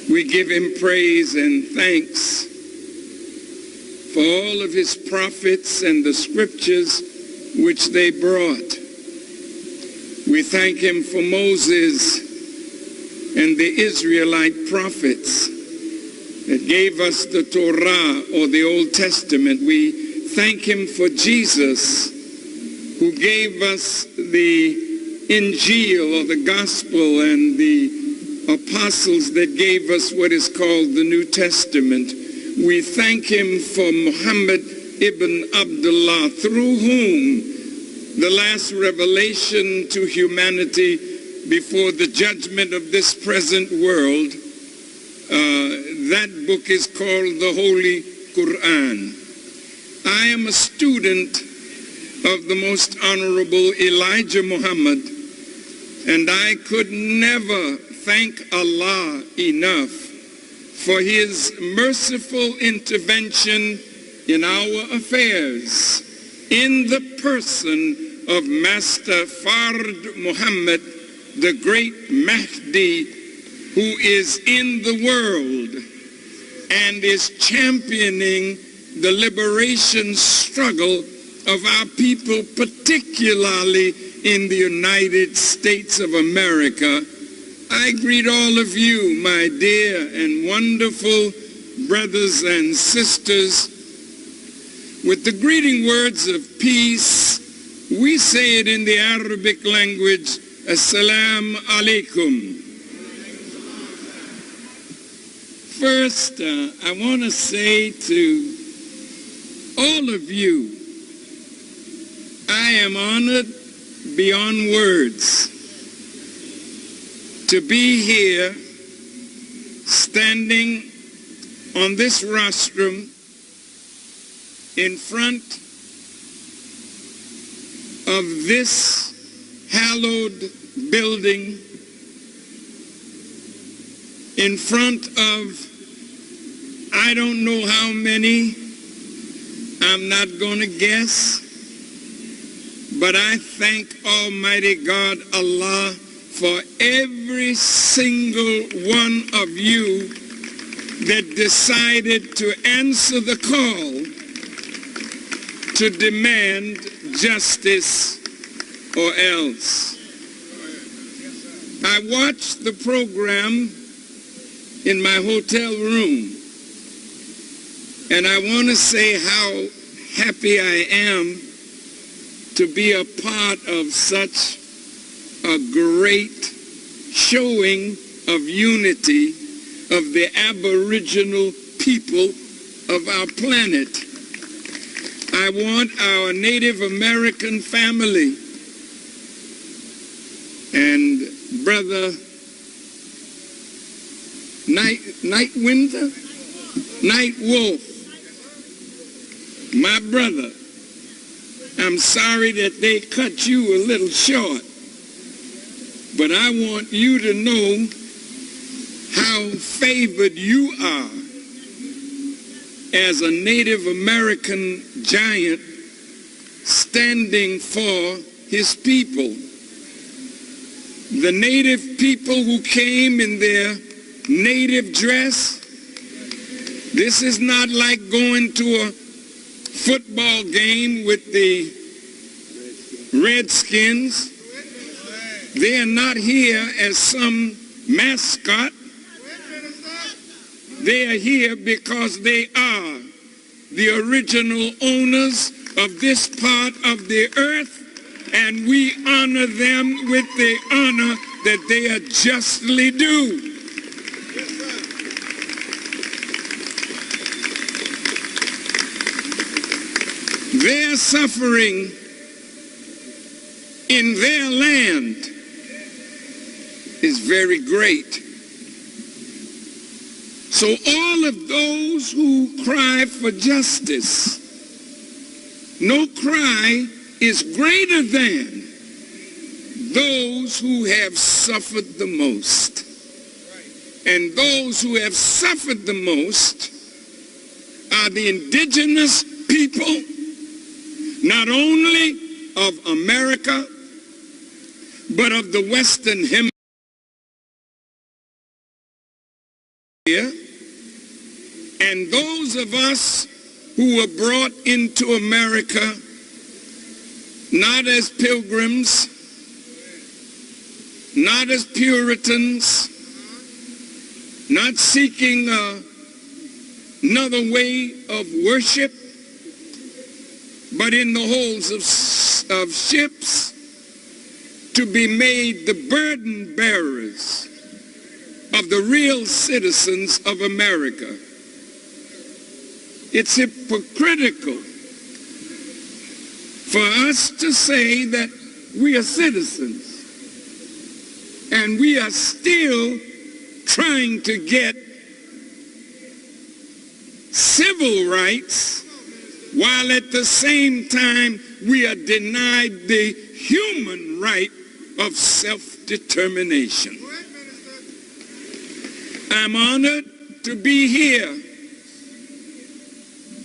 We give him praise and thanks for all of his prophets and the scriptures which they brought. We thank him for Moses and the Israelite prophets that gave us the Torah, or the Old Testament. We thank him for Jesus, who gave us the Injil, or the Gospel, and the apostles that gave us what is called the New Testament. We thank him for Muhammad ibn Abdullah, through whom the last revelation to humanity before the judgment of this present world, that book is called the Holy Quran. I am a student of the most honorable Elijah Muhammad, and I could never thank Allah enough for his merciful intervention in our affairs, in the person of Master Fard Muhammad, the great Mahdi, who is in the world and is championing the liberation struggle of our people, particularly in the United States of America. I greet all of you, my dear and wonderful brothers and sisters, with the greeting words of peace. We say it in the Arabic language, Assalamu alaikum. First, I want to say to all of you, I am honored beyond words to be here standing on this rostrum in front of this hallowed building, in front of I don't know how many, I'm not going to guess, but I thank Almighty God, Allah, for every single one of you that decided to answer the call to demand justice or else. I watched the program in my hotel room, and I want to say how happy I am to be a part of such a great showing of unity of the Aboriginal people of our planet. I want our Native American family and Brother Night Wolf, my brother, I'm sorry that they cut you a little short, but I want you to know how favored you are as a Native American giant standing for his people. The native people who came in their native dress, this is not like going to a football game with the Redskins. They are not here as some mascot. They are here because they are the original owners of this part of the earth, and we honor them with the honor that they are justly due. Their suffering in their land is very great. So all of those who cry for justice, no cry is greater than those who have suffered the most. And those who have suffered the most are the indigenous people, not only of America, but of the Western Hemisphere. here, and those of us who were brought into America not as pilgrims, not as Puritans, not seeking another way of worship, but in the holds of ships to be made the burden bearers of the real citizens of America. It's hypocritical for us to say that we are citizens and we are still trying to get civil rights while at the same time we are denied the human right of self-determination. I'm honored to be here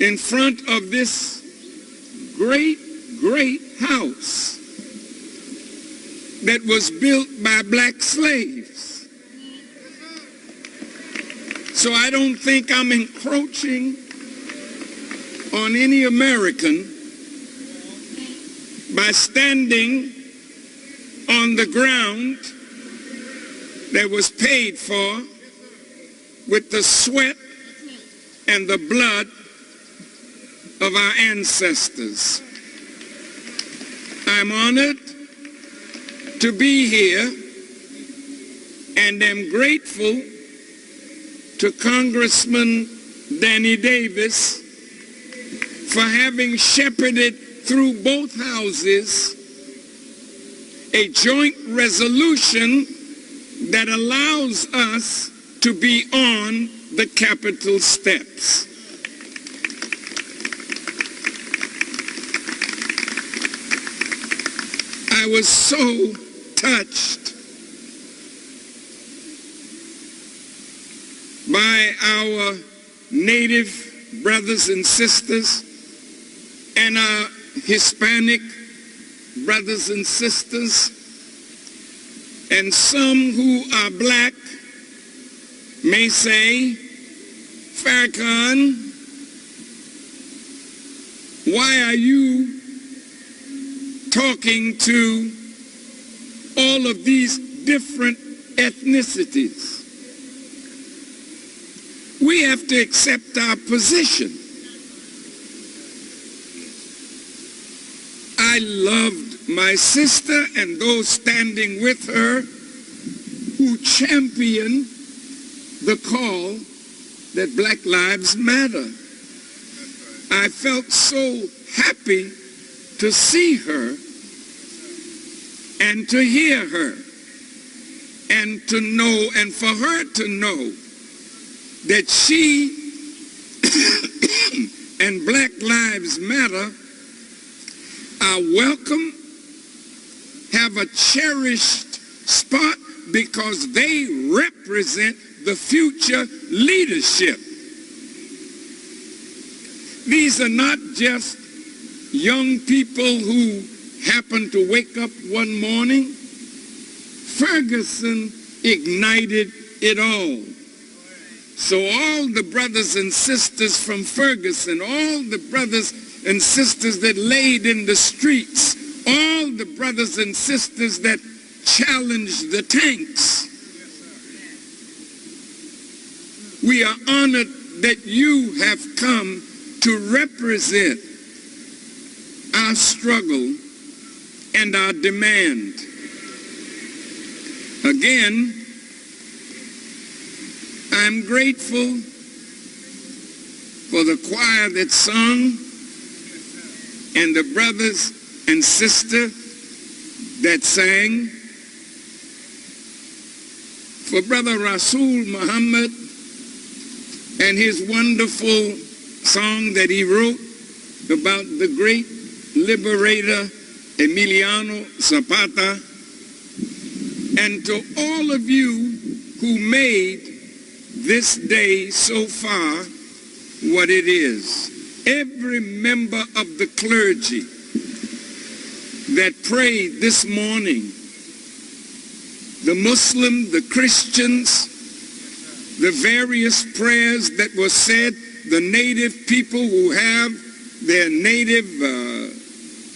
in front of this great house that was built by black slaves. So I don't think I'm encroaching on any American by standing on the ground that was paid for with the sweat and the blood of our ancestors. I'm honored to be here and am grateful to Congressman Danny Davis for having shepherded through both houses a joint resolution that allows us to be on the Capitol steps. I was so touched by our native brothers and sisters and our Hispanic brothers and sisters, and some who are black may say, Farrakhan, why are you talking to all of these different ethnicities? We have to accept our position. I loved my sister and those standing with her who championed the call that Black Lives Matter. I felt so happy to see her and to hear her and to know, and for her to know that she and Black Lives Matter are welcome, have a cherished spot because they represent the future leadership. These are not just young people who happen to wake up one morning. Ferguson ignited it all. So all the brothers and sisters from Ferguson, all the brothers and sisters that laid in the streets, all the brothers and sisters that challenged the tanks, we are honored that you have come to represent our struggle and our demand. Again, I'm grateful for the choir that sung and the brothers and sisters that sang, for Brother Rasul Muhammad and his wonderful song that he wrote about the great liberator Emiliano Zapata, and to all of you who made this day so far what it is. Every member of the clergy that prayed this morning, the Muslim, the Christians, the various prayers that were said, the native people who have their native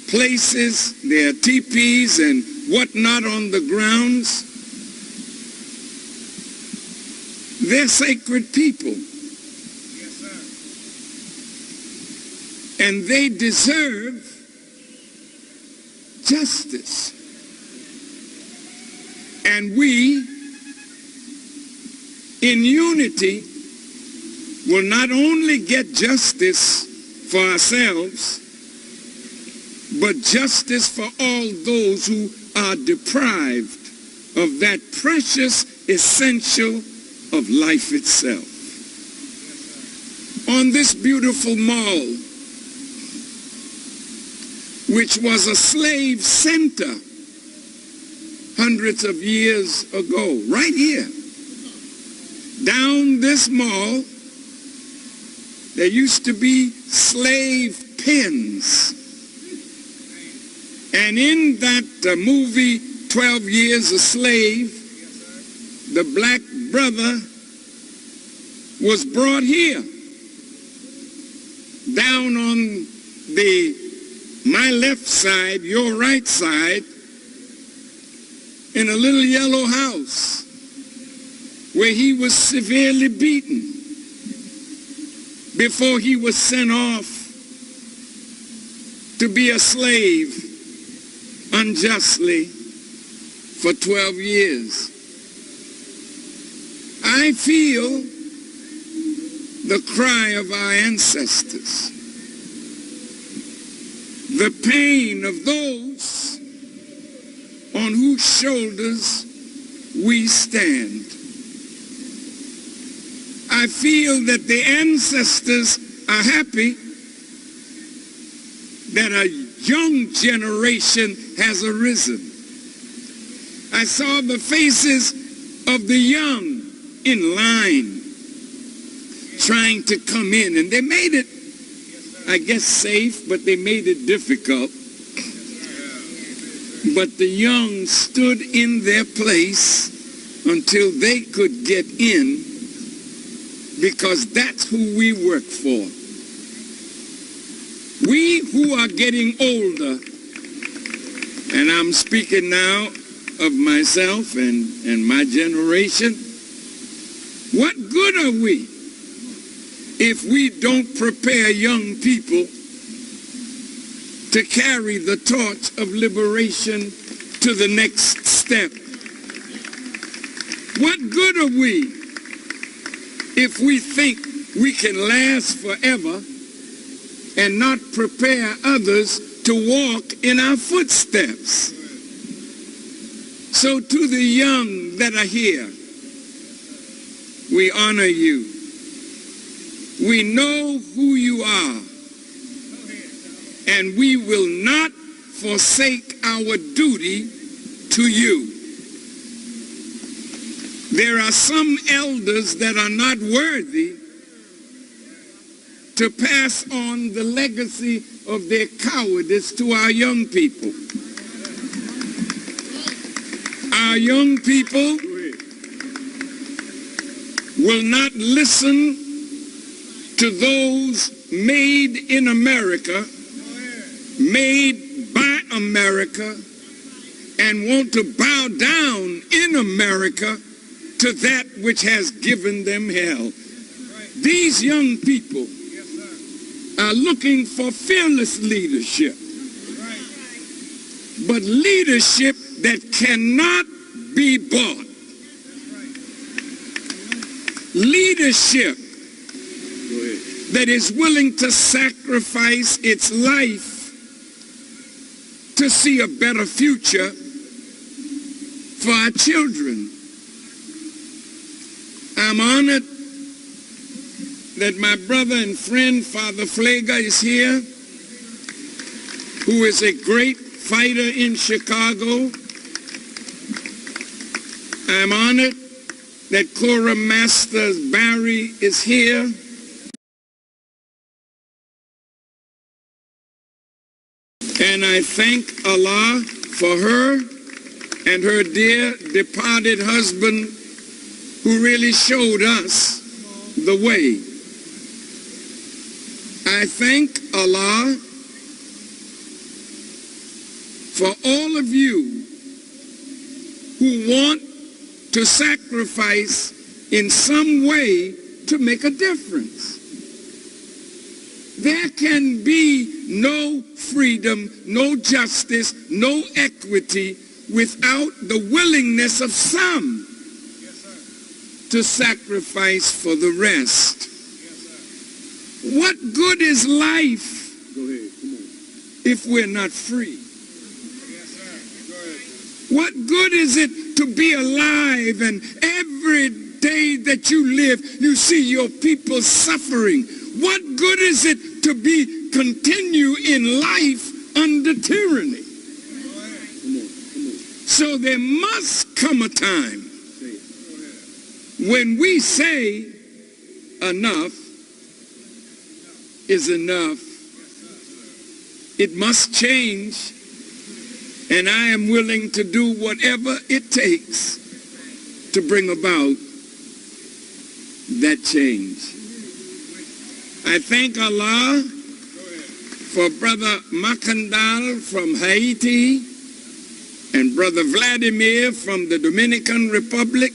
places, their teepees and whatnot on the grounds. They're sacred people. Yes, sir. And they deserve justice. And we, in unity, will not only get justice for ourselves, but justice for all those who are deprived of that precious essential of life itself. On this beautiful mall, which was a slave center hundreds of years ago, right here, down this mall, there used to be slave pens. And in that movie, 12 Years a Slave, the black brother was brought here, down on my left side, your right side, in a little yellow house where he was severely beaten before he was sent off to be a slave unjustly for 12 years. I feel the cry of our ancestors, the pain of those on whose shoulders we stand. I feel that the ancestors are happy that a young generation has arisen. I saw the faces of the young in line trying to come in, and they made it, I guess, safe, but they made it difficult. But the young stood in their place until they could get in, because that's who we work for. We who are getting older, and I'm speaking now of myself and my generation, what good are we if we don't prepare young people to carry the torch of liberation to the next step? What good are we if we think we can last forever and not prepare others to walk in our footsteps? So to the young that are here, we honor you. We know who you are, and we will not forsake our duty to you. There are some elders that are not worthy to pass on the legacy of their cowardice to our young people. Our young people will not listen to those made in America, made by America, and want to bow down in America to that which has given them hell. These young people are looking for fearless leadership, but leadership that cannot be bought. Leadership that is willing to sacrifice its life to see a better future for our children. I'm honored that my brother and friend, Father Pfleger, is here, who is a great fighter in Chicago. I'm honored that Quorum Master Barry is here. And I thank Allah for her and her dear departed husband, who really showed us the way. I thank Allah for all of you who want to sacrifice in some way to make a difference. There can be no freedom, no justice, no equity without the willingness of some to sacrifice for the rest. What good is life if we're not free? What good is it to be alive and every day that you live, you see your people suffering? What good is it to continue in life under tyranny? So there must come a time when we say enough is enough. It must change, and I am willing to do whatever it takes to bring about that change. I thank Allah for Brother Makandal from Haiti and Brother Vladimir from the Dominican Republic,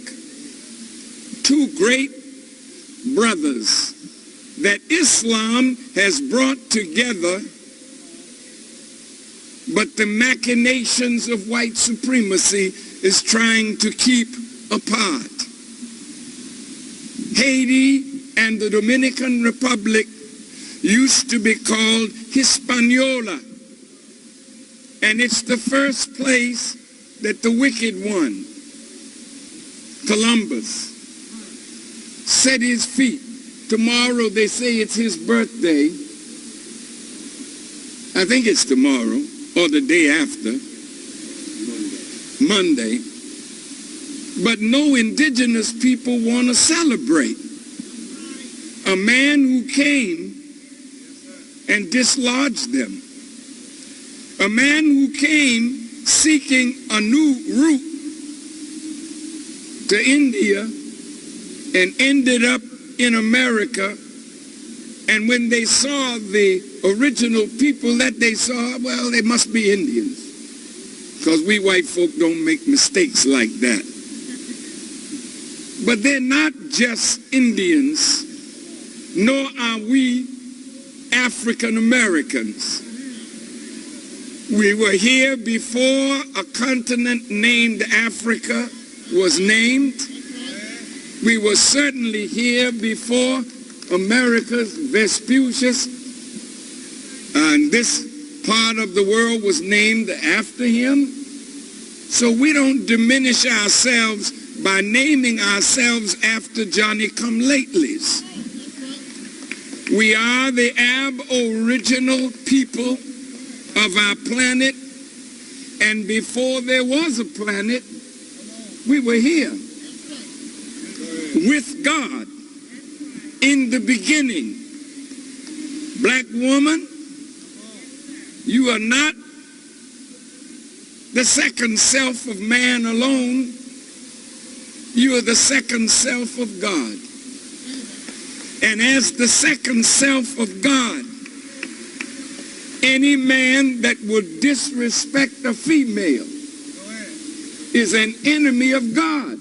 two great brothers that Islam has brought together, but the machinations of white supremacy is trying to keep apart. Haiti and the Dominican Republic used to be called Hispaniola, and it's the first place that the wicked one, Columbus, set his feet. Tomorrow they say it's his birthday. I think it's tomorrow or the day after, Monday. But no indigenous people want to celebrate a man who came and dislodged them. A man who came seeking a new route to India and ended up in America. And when they saw the original people that they saw, well, they must be Indians, because we white folk don't make mistakes like that. But they're not just Indians, nor are we African Americans. We were here before a continent named Africa was named. We were certainly here before America's Vespucius, and this part of the world was named after him. So we don't diminish ourselves by naming ourselves after Johnny-come-latelys. We are the aboriginal people of our planet, and before there was a planet, we were here with God in the beginning. Black woman, you are not the second self of man alone. You are the second self of God. And as the second self of God, any man that would disrespect a female is an enemy of God,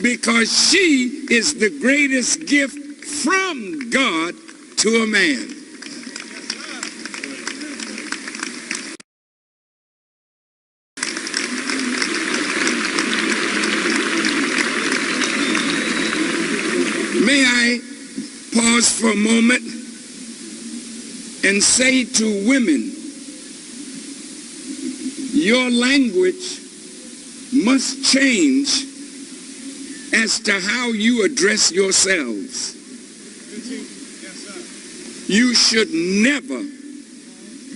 because she is the greatest gift from God to a man. May I pause for a moment and say to women, your language must change as to how you address yourselves. You should never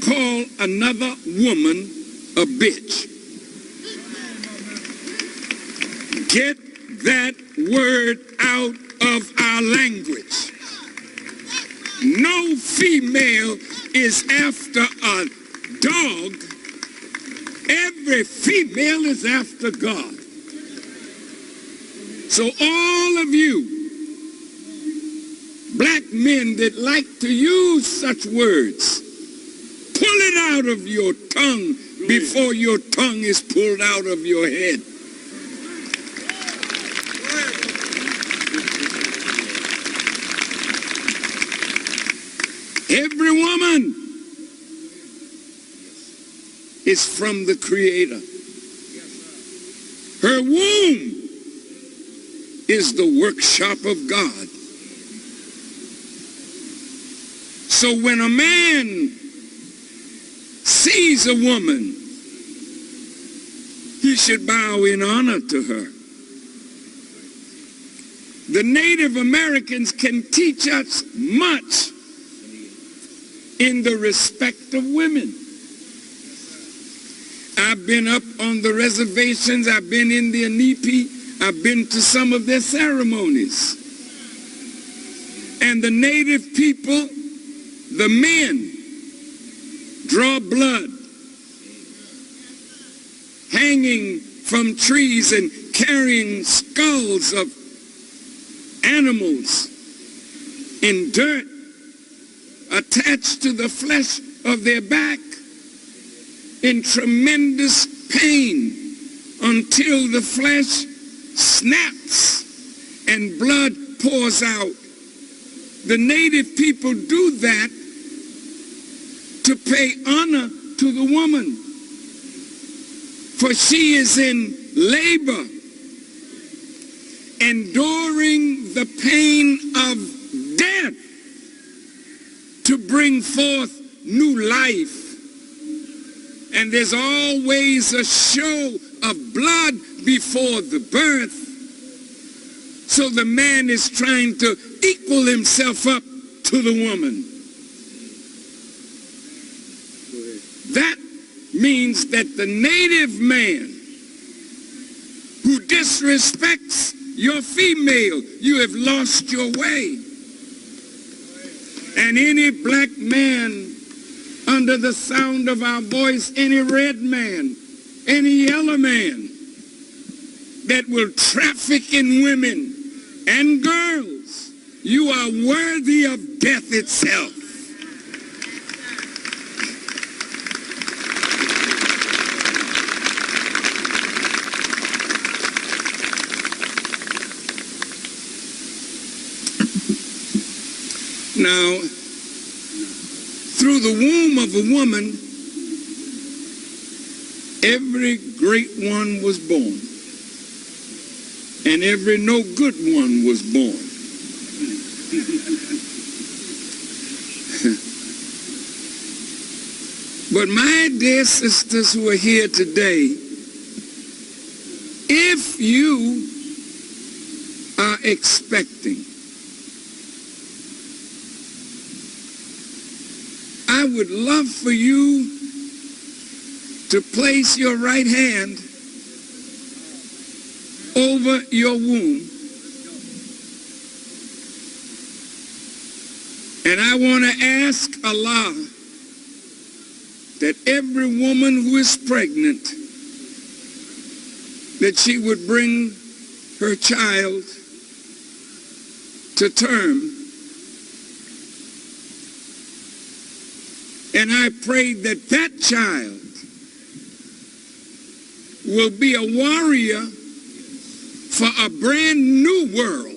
call another woman a bitch. Get that word out of our language. No female is after a dog. Every female is after God. So all of you black men that like to use such words, pull it out of your tongue before your tongue is pulled out of your head. Every woman is from the Creator. Her womb is the workshop of God. So when a man sees a woman, he should bow in honor to her. The Native Americans can teach us much in the respect of women. I've been up on the reservations, I've been in the Anipi, I've been to some of their ceremonies. And the native people, the men, draw blood, hanging from trees and carrying skulls of animals in dirt attached to the flesh of their back in tremendous pain until the flesh snaps and blood pours out. The native people do that to pay honor to the woman, for she is in labor, enduring the pain of death to bring forth new life. And there's always a show of blood before the birth. So the man is trying to equal himself up to the woman. That means that the native man who disrespects your female, you have lost your way. And any black man under the sound of our voice, any red man, any yellow man that will traffic in women and girls, you are worthy of death itself. Now, through the womb of a woman, every great one was born, and every no good one was born. But my dear sisters who are here today, if you are expecting, I would love for you to place your right hand over your womb. And I want to ask Allah that every woman who is pregnant, that she would bring her child to term. And I pray that that child will be a warrior for a brand new world.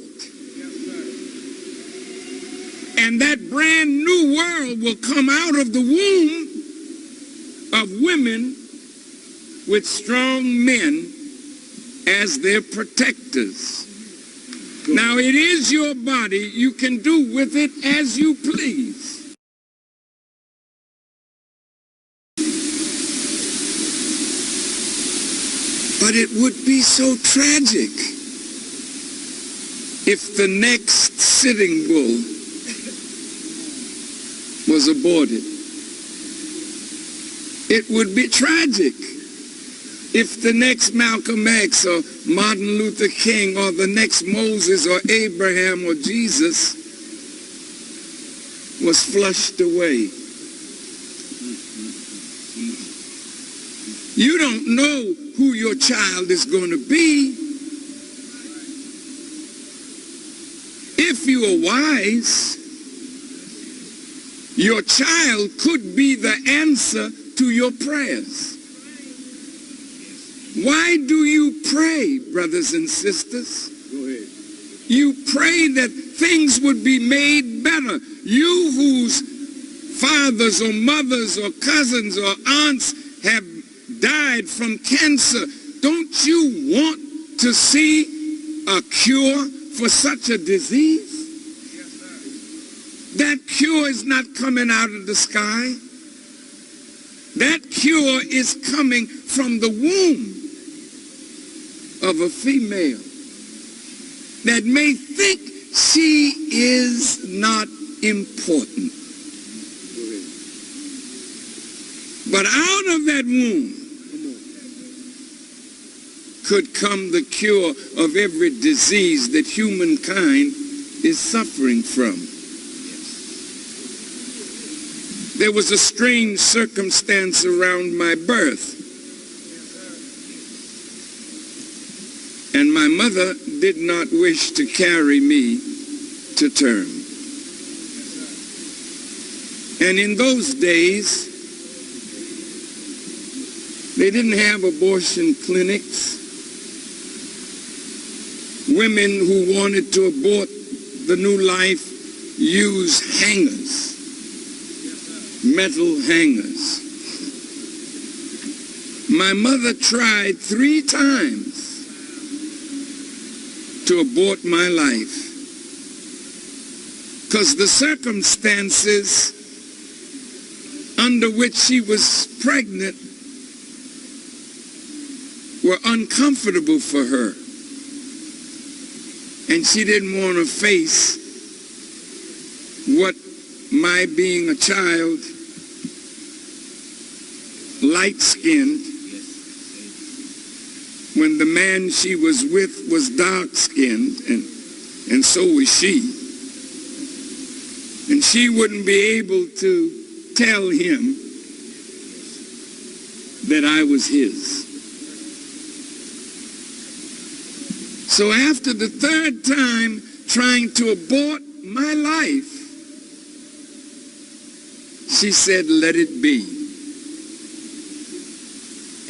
And that brand new world will come out of the womb of women with strong men as their protectors. Now, it is your body. You can do with it as you please. But it would be so tragic if the next Sitting Bull was aborted. It would be tragic if the next Malcolm X or Martin Luther King or the next Moses or Abraham or Jesus was flushed away. You don't know who your child is going to be. If you are wise, your child could be the answer to your prayers. Why do you pray, brothers and sisters? Go ahead. You pray that things would be made better. You whose fathers or mothers or cousins or aunts have died from cancer, don't you want to see a cure for such a disease? Yes, sir. That cure is not coming out of the sky. That cure is coming from the womb of a female that may think she is not important. Go ahead. But out of that womb Come on. could come the cure of every disease that humankind is suffering from. There was a strange circumstance around my birth, and my mother did not wish to carry me to term. And in those days, they didn't have abortion clinics. Women who wanted to abort the new life used hangers, metal hangers. My mother tried 3 times to abort my life because the circumstances under which she was pregnant were uncomfortable for her. And she didn't want to face what my being a child, light-skinned, when the man she was with was dark-skinned, and so was she. And she wouldn't be able to tell him that I was his. So after the 3rd time trying to abort my life, she said, let it be.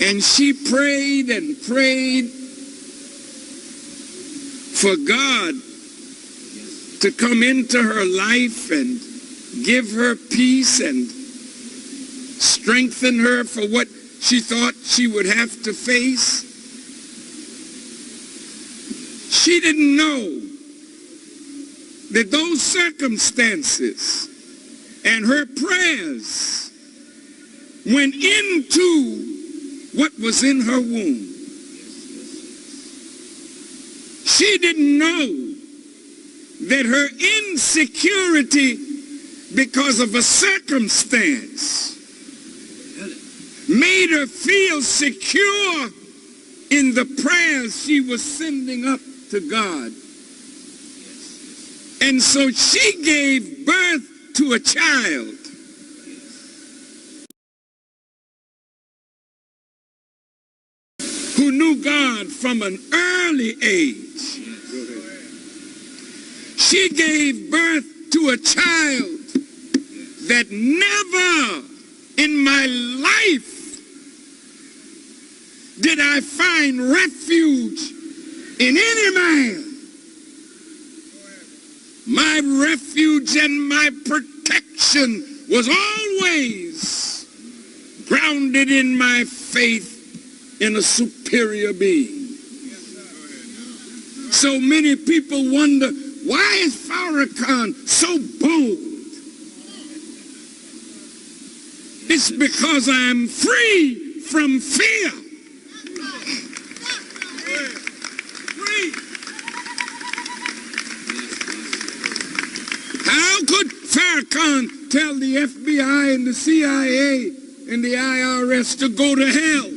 And she prayed and prayed for God to come into her life and give her peace and strengthen her for what she thought she would have to face. She didn't know that those circumstances and her prayers went into what was in her womb. She didn't know that her insecurity because of a circumstance made her feel secure in the prayers she was sending up to God. And so she gave birth to a child who knew God from an early age. She gave birth to a child that never in my life did I find refuge in any man. My refuge and my protection was always grounded in my faith in a superior being. So many people wonder, why is Farrakhan so bold? It's because I'm free from fear. How could Farrakhan tell the FBI and the CIA and the IRS to go to hell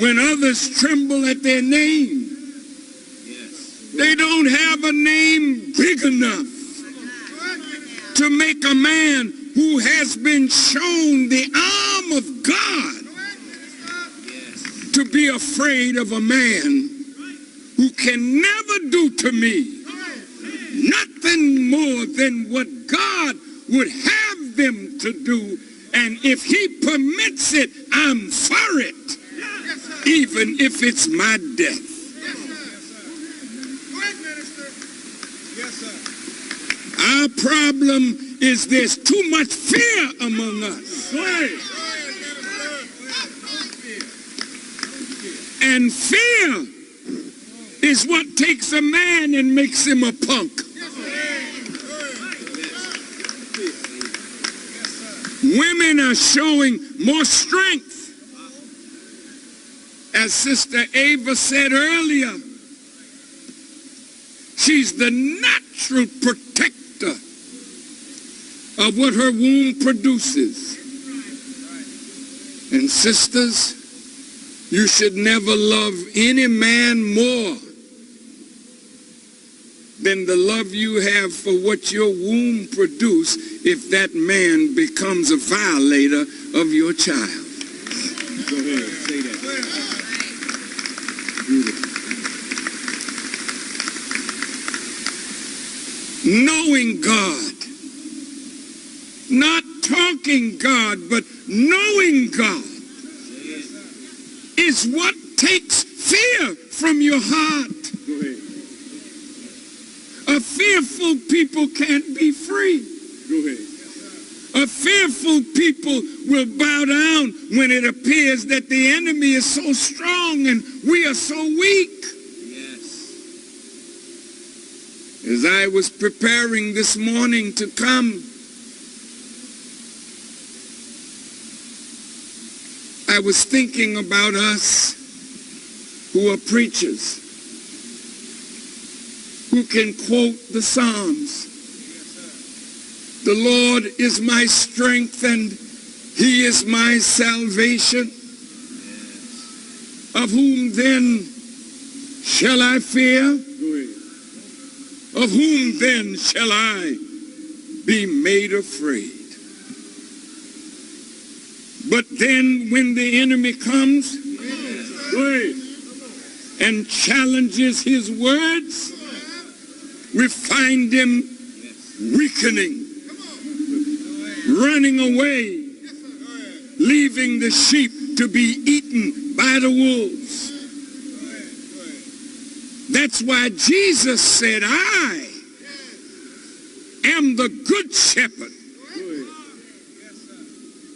when others tremble at their name? They don't have a name big enough to make a man who has been shown the arm of God to be afraid of a man who can never do to me nothing more than what God would have them to do. And if he permits it, I'm for it, even if it's my death. Our problem is there's too much fear among us. And fear is what takes a man and makes him a punk. Women are showing more strength. As Sister Ava said earlier, she's the natural protector of what her womb produces. And sisters, you should never love any man more than the love you have for what your womb produced if that man becomes a violator of your child. Go ahead, say that. Knowing God, not talking God, but knowing God is what takes fear from your heart. Go ahead. A fearful people can't be free. Go ahead. A fearful people will bow down when it appears that the enemy is so strong and we are so weak. As I was preparing this morning to come, I was thinking about us who are preachers, who can quote the Psalms. The Lord is my strength and he is my salvation. Of whom then shall I fear? Of whom then shall I be made afraid? But then when the enemy comes and challenges his words, we find him weakening, running away, leaving the sheep to be eaten by the wolves. That's why Jesus said, I am the good shepherd.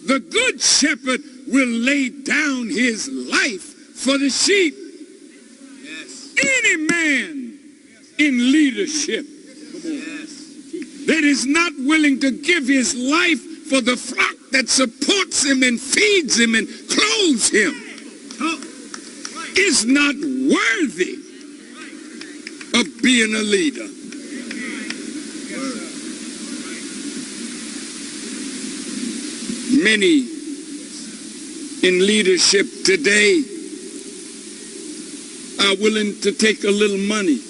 The good shepherd will lay down his life for the sheep. Any man in leadership that is not willing to give his life for the flock that supports him and feeds him and clothes him is not worthy of being a leader. Many in leadership today are willing to take a little money.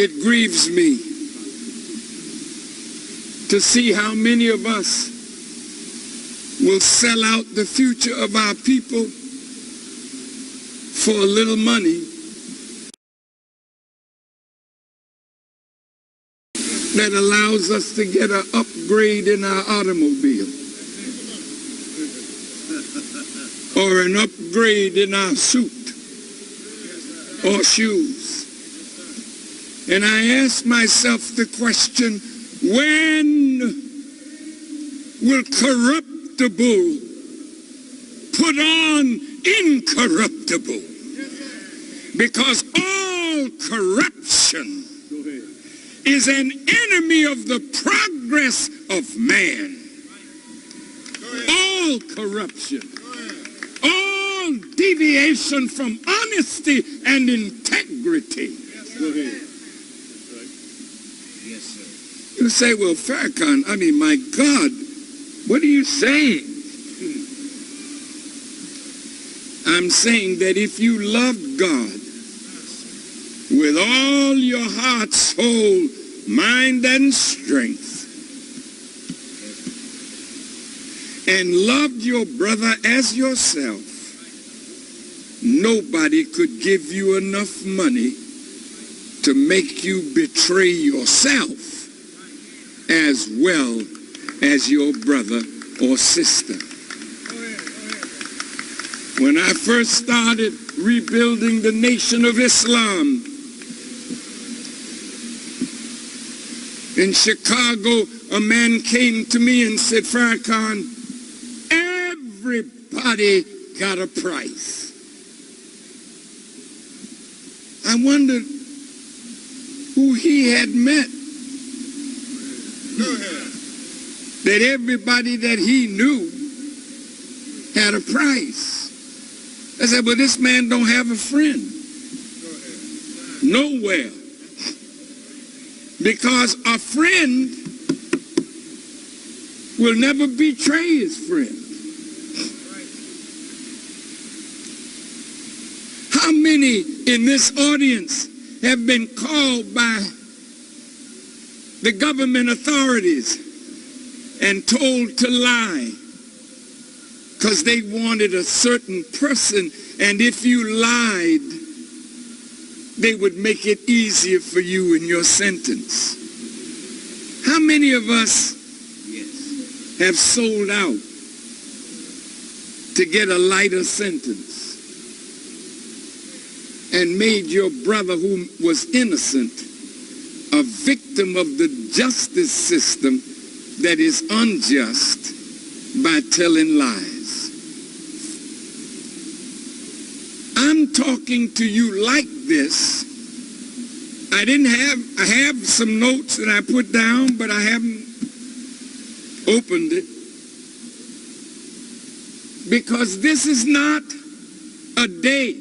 It grieves me to see how many of us will sell out the future of our people for a little money that allows us to get an upgrade in our automobile or an upgrade in our suit or shoes. And I ask myself the question, when will corruptible put on incorruptible? Because all corruption is an enemy of the progress of man. All corruption, all deviation from honesty and integrity. You say, well, Farrakhan, I mean, my God, what are you saying? I'm saying that if you love God with all your heart, soul, mind, and strength, and loved your brother as yourself, nobody could give you enough money to make you betray yourself as well as your brother or sister. When I first started rebuilding the Nation of Islam in Chicago, a man came to me and said, Farrakhan, everybody got a price. I wondered who he had met. That everybody that he knew had a price. I said, well, this man don't have a friend. Nowhere. Because a friend will never betray his friend. How many in this audience have been called by the government authorities and told to lie because they wanted a certain person, and if you lied, they would make it easier for you in your sentence? How many of us have sold out to get a lighter sentence and made your brother who was innocent a victim of the justice system that is unjust by telling lies? I'm talking to you like this. I have some notes that I put down, but I haven't opened it. Because this is not a day,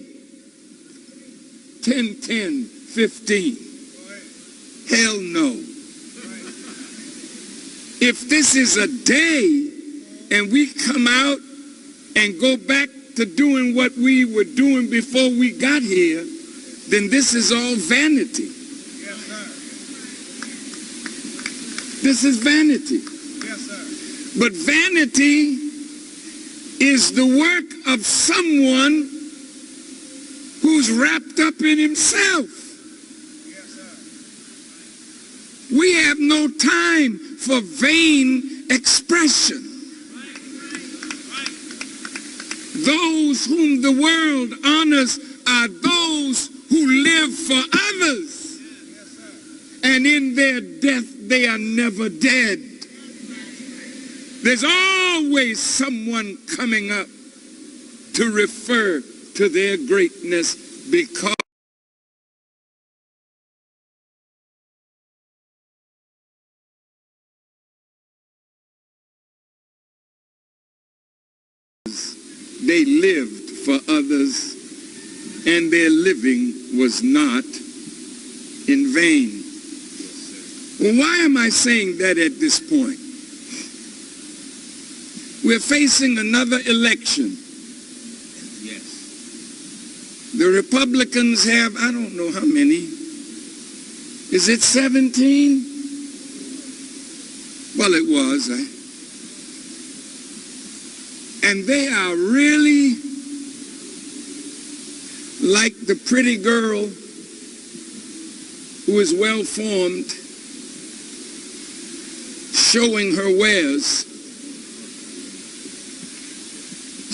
10-10-15. Hell no. If this is a day and we come out and go back to doing what we were doing before we got here, then this is all vanity. Yes, sir. This is vanity. Yes, sir. But vanity is the work of someone who's wrapped up in himself. Yes, sir. We have no time for vain expression. Those whom the world honors are those who live for others. And in their death, they are never dead. There's always someone coming up to refer to their greatness because they lived for others, and their living was not in vain. Well, why am I saying that at this point? We're facing another election. Yes. The Republicans have, I don't know how many. Is it 17? Well, it was. And they are really like the pretty girl who is well-formed, showing her wares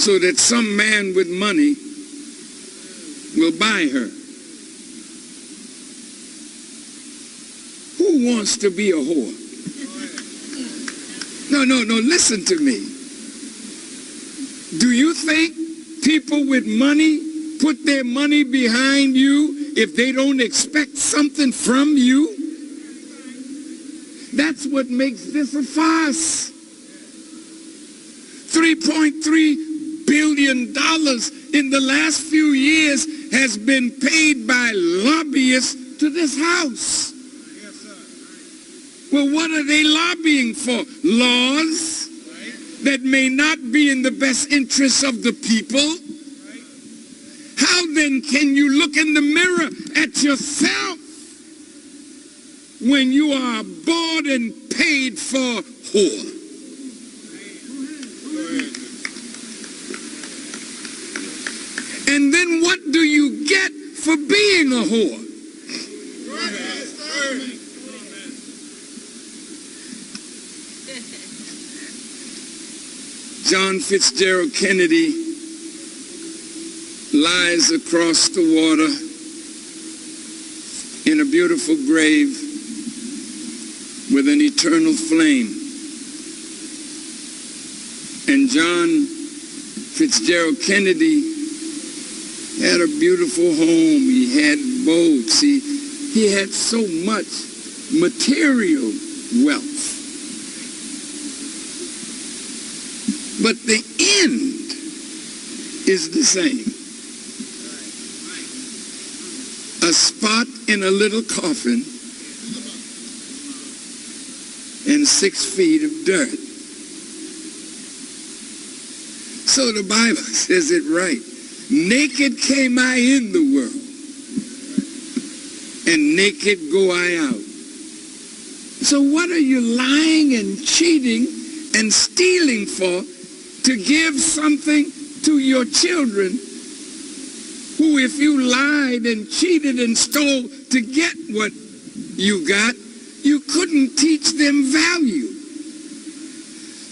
so that some man with money will buy her. Who wants to be a whore? No, listen to me. Do you think people with money put their money behind you if they don't expect something from you? That's what makes this a farce. $3.3 billion in the last few years has been paid by lobbyists to this house. Yes, sir. Well, what are they lobbying for? Laws that may not be in the best interests of the people? How then can you look in the mirror at yourself when you are bought and paid for whore? And then what do you get for being a whore? John Fitzgerald Kennedy lies across the water in a beautiful grave with an eternal flame. And John Fitzgerald Kennedy had a beautiful home. He had boats. He had so much material wealth. But the end is the same. A spot in a little coffin and 6 feet of dirt. So the Bible says it right. Naked came I in the world, and naked go I out. So what are you lying and cheating and stealing for, to give something to your children who, if you lied and cheated and stole to get what you got, you couldn't teach them value?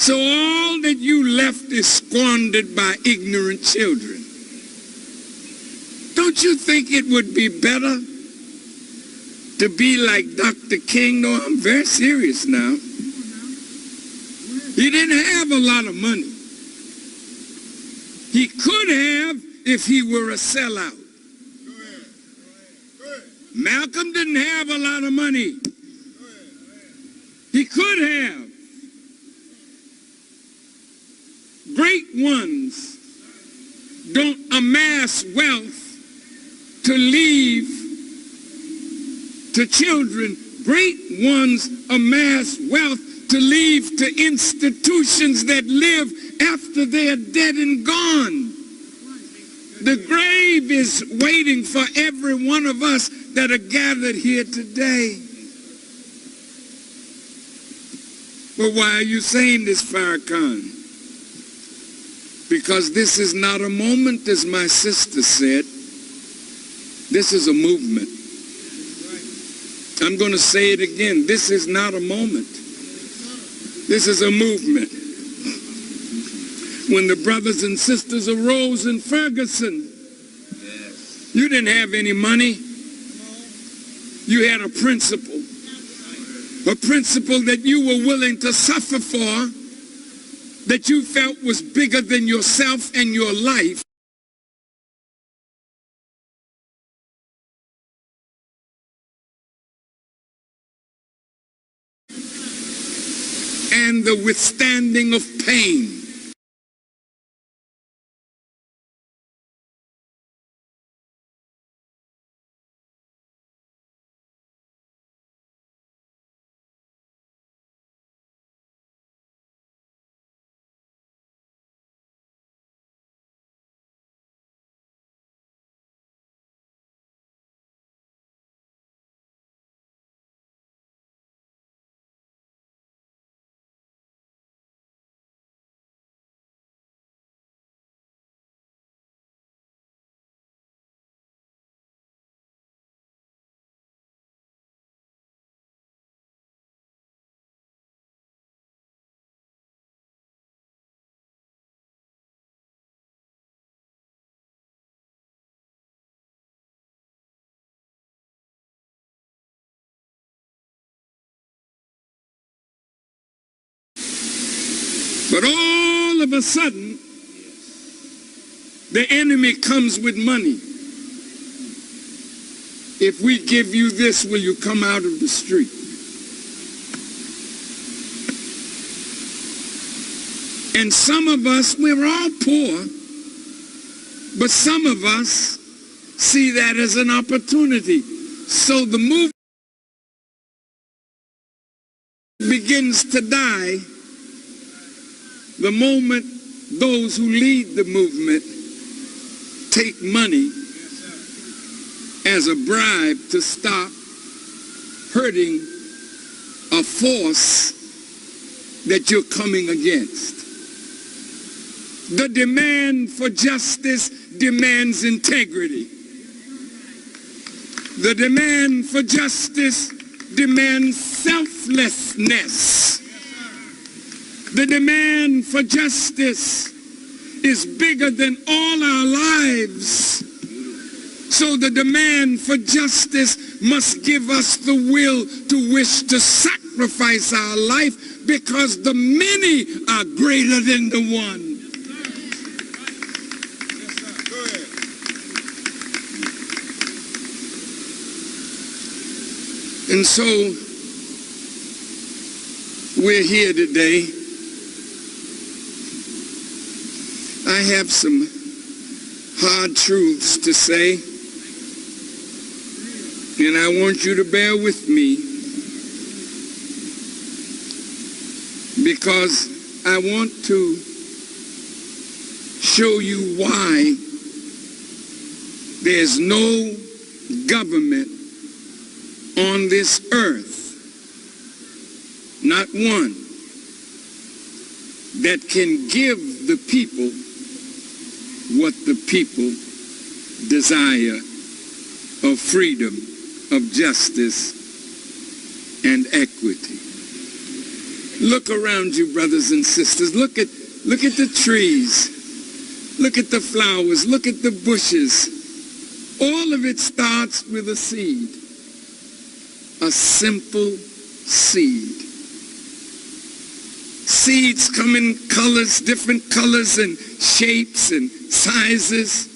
So all that you left is squandered by ignorant children. Don't you think it would be better to be like Dr. King? No, I'm very serious now. He didn't have a lot of money. He could have if he were a sellout. Malcolm didn't have a lot of money. He could have. Great ones don't amass wealth to leave to children. Great ones amass wealth to leave to institutions that live after they're dead and gone. The grave is waiting for every one of us that are gathered here today. Well, why are you saying this, Farrakhan? Because this is not a moment, as my sister said. This is a movement. I'm going to say it again. This is not a moment. This is a movement. When the brothers and sisters arose in Ferguson, you didn't have any money. You had a principle that you were willing to suffer for, that you felt was bigger than yourself and your life. And the withstanding of pain. But all of a sudden, the enemy comes with money. If we give you this, will you come out of the street? And some of us, we're all poor, but some of us see that as an opportunity. So the movement begins to die the moment those who lead the movement take money as a bribe to stop hurting a force that you're coming against. The demand for justice demands integrity. The demand for justice demands selflessness. The demand for justice is bigger than all our lives. So the demand for justice must give us the will to wish to sacrifice our life, because the many are greater than the one. Yes, sir. Go ahead. And so we're here today. I have some hard truths to say, and I want you to bear with me, because I want to show you why there's no government on this earth, not one, that can give the people what the people desire of freedom, of justice, and equity. Look around you, brothers and sisters. Look at the trees. Look at the flowers. Look at the bushes. All of it starts with a seed. A simple seed. Seeds come in colors, different colors and shapes and sizes.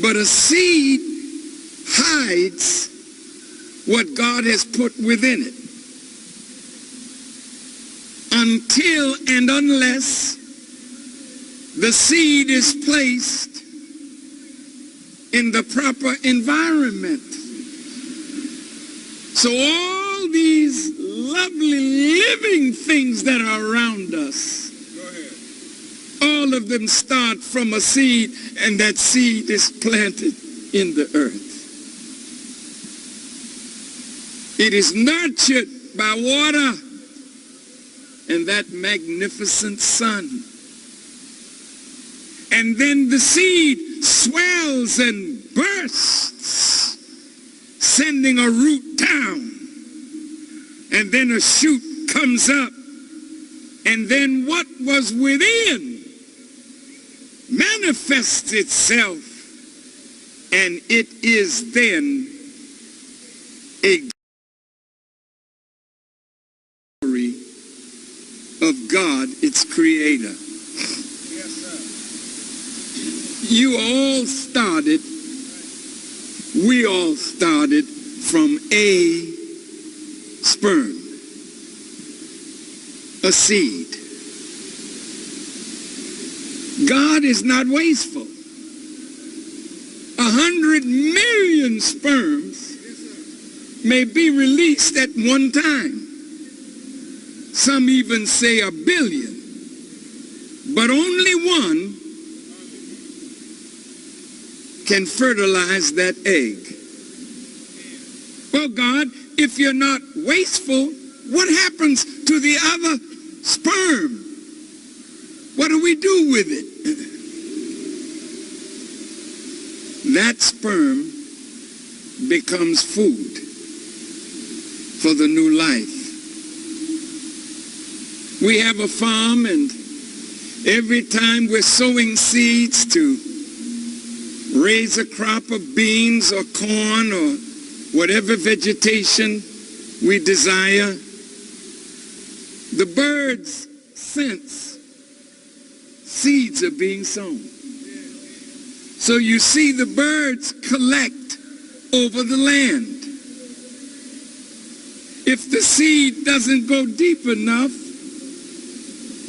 But a seed hides what God has put within it, until and unless the seed is placed in the proper environment. So all these lovely living things that are around us, Go ahead. all of them start from a seed, and that seed is planted in the earth. It is nurtured by water and that magnificent sun. And then the seed swells and bursts, sending a root down. And then a shoot comes up. And then what was within manifests itself. And it is then a glory of God, its creator. Yes, sir. You all started, we all started from a sperm, a seed. God is not wasteful. 100 million sperms may be released at one time. Some even say 1 billion. But only one can fertilize that egg. Well, God, if you're not wasteful, what happens to the other sperm? What do we do with it? That sperm becomes food for the new life. We have a farm, and every time we're sowing seeds to raise a crop of beans or corn or whatever vegetation we desire, the birds sense seeds are being sown. So you see the birds collect over the land. If the seed doesn't go deep enough,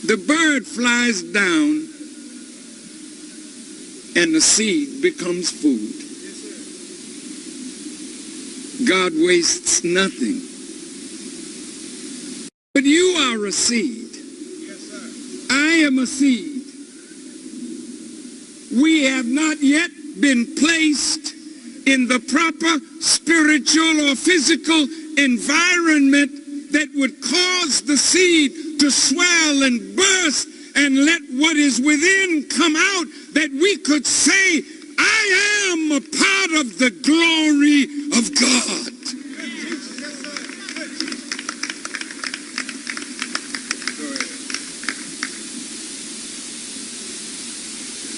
the bird flies down and the seed becomes food. God wastes nothing. But you are a seed. Yes, sir. I am a seed. We have not yet been placed in the proper spiritual or physical environment that would cause the seed to swell and burst and let what is within come out, that we could say, I am a part of the glory of God.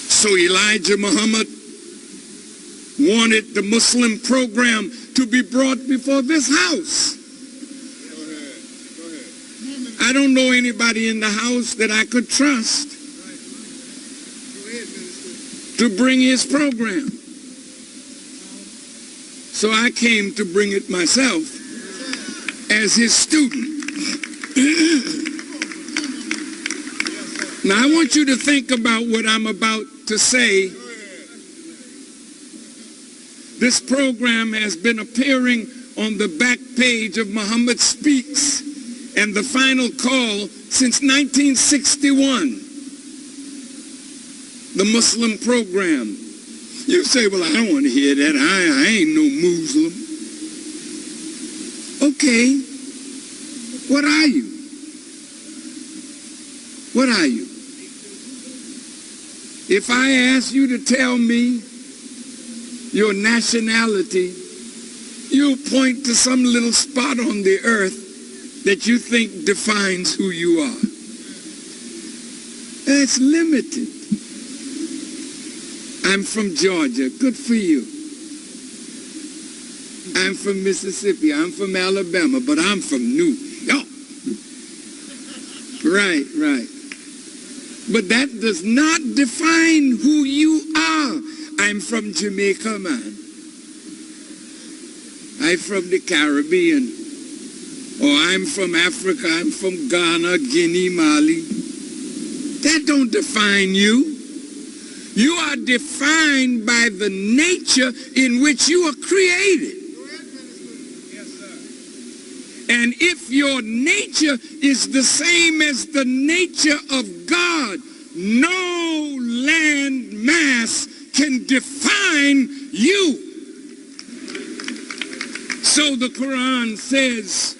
So Elijah Muhammad wanted the Muslim program to be brought before this house. I don't know anybody in the house that I could trust to bring his program. So I came to bring it myself as his student. Now I want you to think about what I'm about to say. This program has been appearing on the back page of Muhammad Speaks and the Final Call since 1961. The Muslim program. You say, well, I don't want to hear that. I ain't no Muslim. Okay. What are you? What are you? If I ask you to tell me your nationality, you'll point to some little spot on the earth that you think defines who you are. It's limited. I'm from Georgia. Good for you. I'm from Mississippi. I'm from Alabama, but I'm from New York. Right, right. But that does not define who you are. I'm from Jamaica, man. I'm from the Caribbean. Or I'm from Africa. I'm from Ghana, Guinea, Mali. That don't define you. You are defined by the nature in which you are created. And if your nature is the same as the nature of God, no land mass can define you. So the Quran says,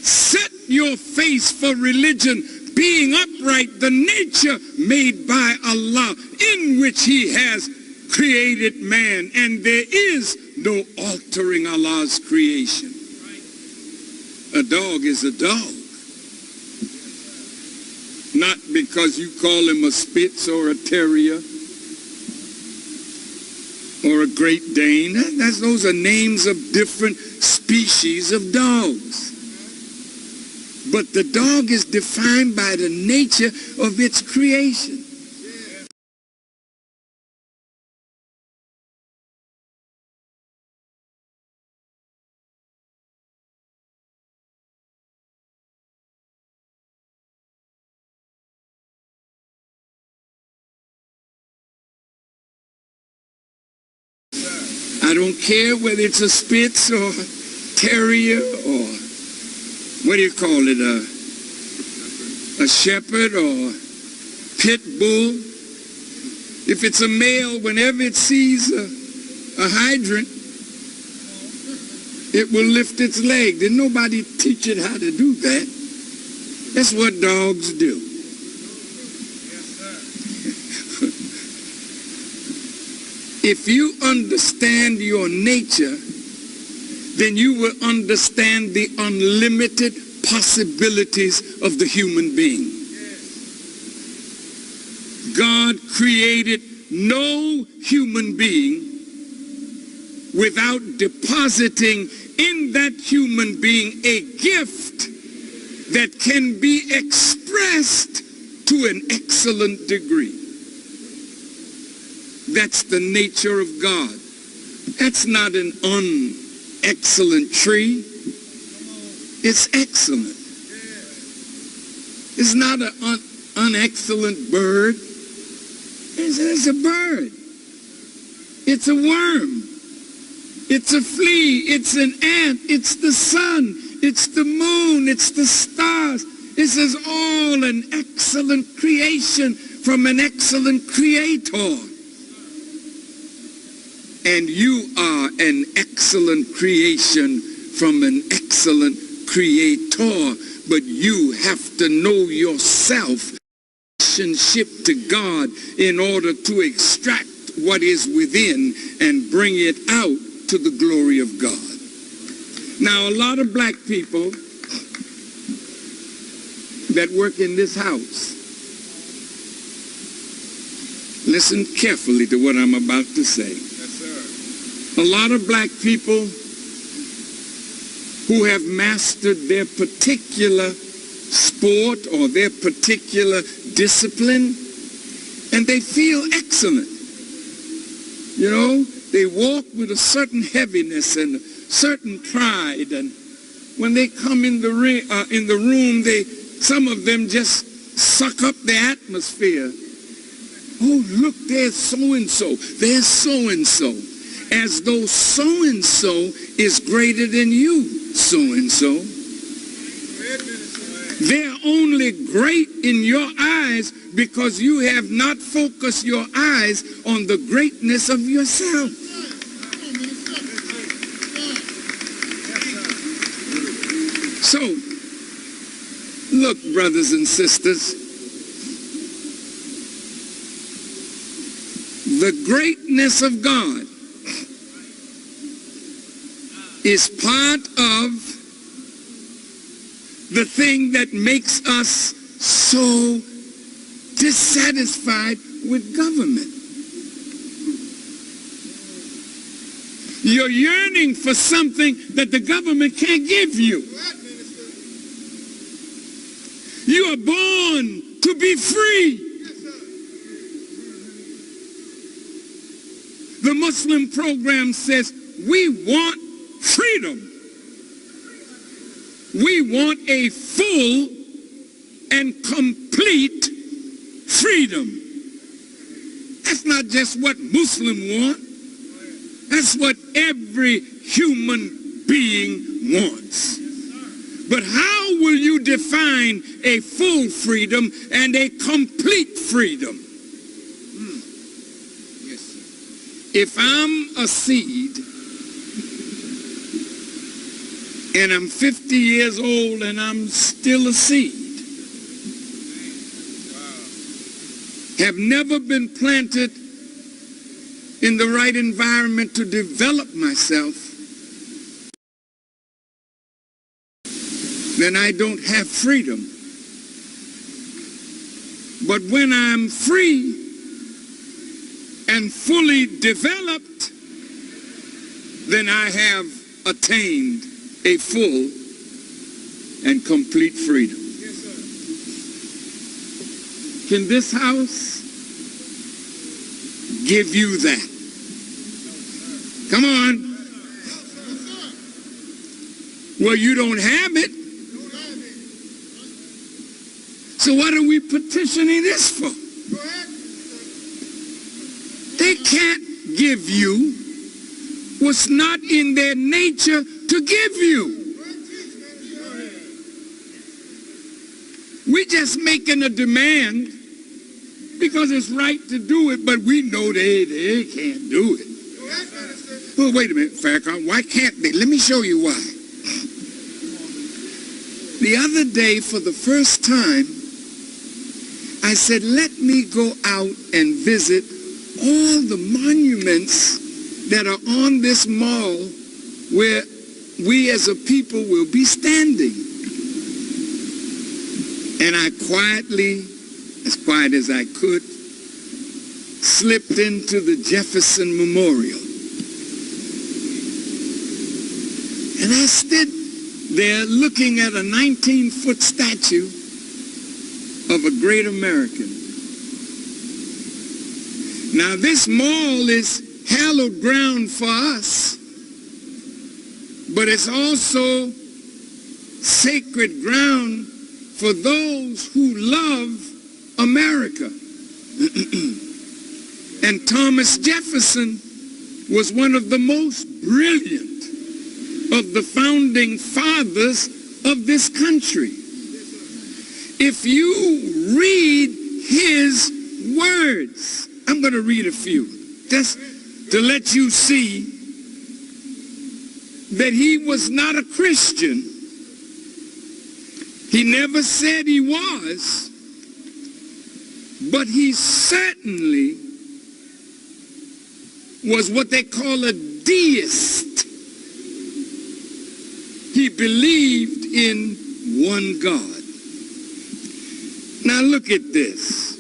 set your face for religion, being upright, the nature made by Allah, in which he has created man, and there is no altering Allah's creation. A dog is a dog. Not because you call him a Spitz or a Terrier or a Great Dane. Those are names of different species of dogs. But the dog is defined by the nature of its creation. I don't care whether it's a Spitz or Terrier or what do you call it, a Shepherd or Pit Bull. If it's a male, whenever it sees a hydrant, it will lift its leg. Did nobody teach it how to do that? That's what dogs do. If you understand your nature, then you will understand the unlimited possibilities of the human being. God created no human being without depositing in that human being a gift that can be expressed to an excellent degree. That's the nature of God. That's not an excellent tree. It's excellent. It's not an unexcellent bird. It's a bird. It's a worm. It's a flea. It's an ant. It's the sun. It's the moon. It's the stars. This is all an excellent creation from an excellent creator. And you are an excellent creation from an excellent creator, but you have to know yourself, relationship to God, in order to extract what is within and bring it out to the glory of God. Now, a lot of black people that work in this house, listen carefully to what I'm about to say. Yes, sir. A lot of black people who have mastered their particular sport or their particular discipline, and they feel excellent. You know, they walk with a certain heaviness and a certain pride, and when they come in the room, some of them just suck up the atmosphere. Oh, look, there's so-and-so. There's so-and-so. As though so-and-so is greater than you, so-and-so. They're only great in your eyes because you have not focused your eyes on the greatness of yourself. So, look, brothers and sisters, the greatness of God is part of the thing that makes us so dissatisfied with government. You're yearning for something that the government can't give you. You are born to be free. The Muslim program says we want freedom. We want a full and complete freedom. That's not just what Muslims want. That's what every human being wants. But how will you define a full freedom and a complete freedom? If I'm a seed and I'm 50 years old and I'm still a seed, have never been planted in the right environment to develop myself, then I don't have freedom. But when I'm free and fully developed, then I have attained a full and complete freedom. Yes, sir. Can this house give you that? Come on. Well, you don't have it. So what are we petitioning this for? They can't give you what's not in their nature to give you. We're just making a demand because it's right to do it, but we know they can't do it. Well, wait a minute, Farrakhan, why can't they? Let me show you why. The other day, for the first time, I said, let me go out and visit all the monuments that are on this mall where we as a people will be standing. And I quietly, as quiet as I could, slipped into the Jefferson Memorial. And I stood there looking at a 19-foot statue of a great American. Now, this mall is hallowed ground for us, but it's also sacred ground for those who love America. And Thomas Jefferson was one of the most brilliant of the founding fathers of this country. If you read his words, I'm going to read a few, just to let you see that he was not a Christian. He never said he was, but he certainly was what they call a deist. He believed in one God. Now look at this.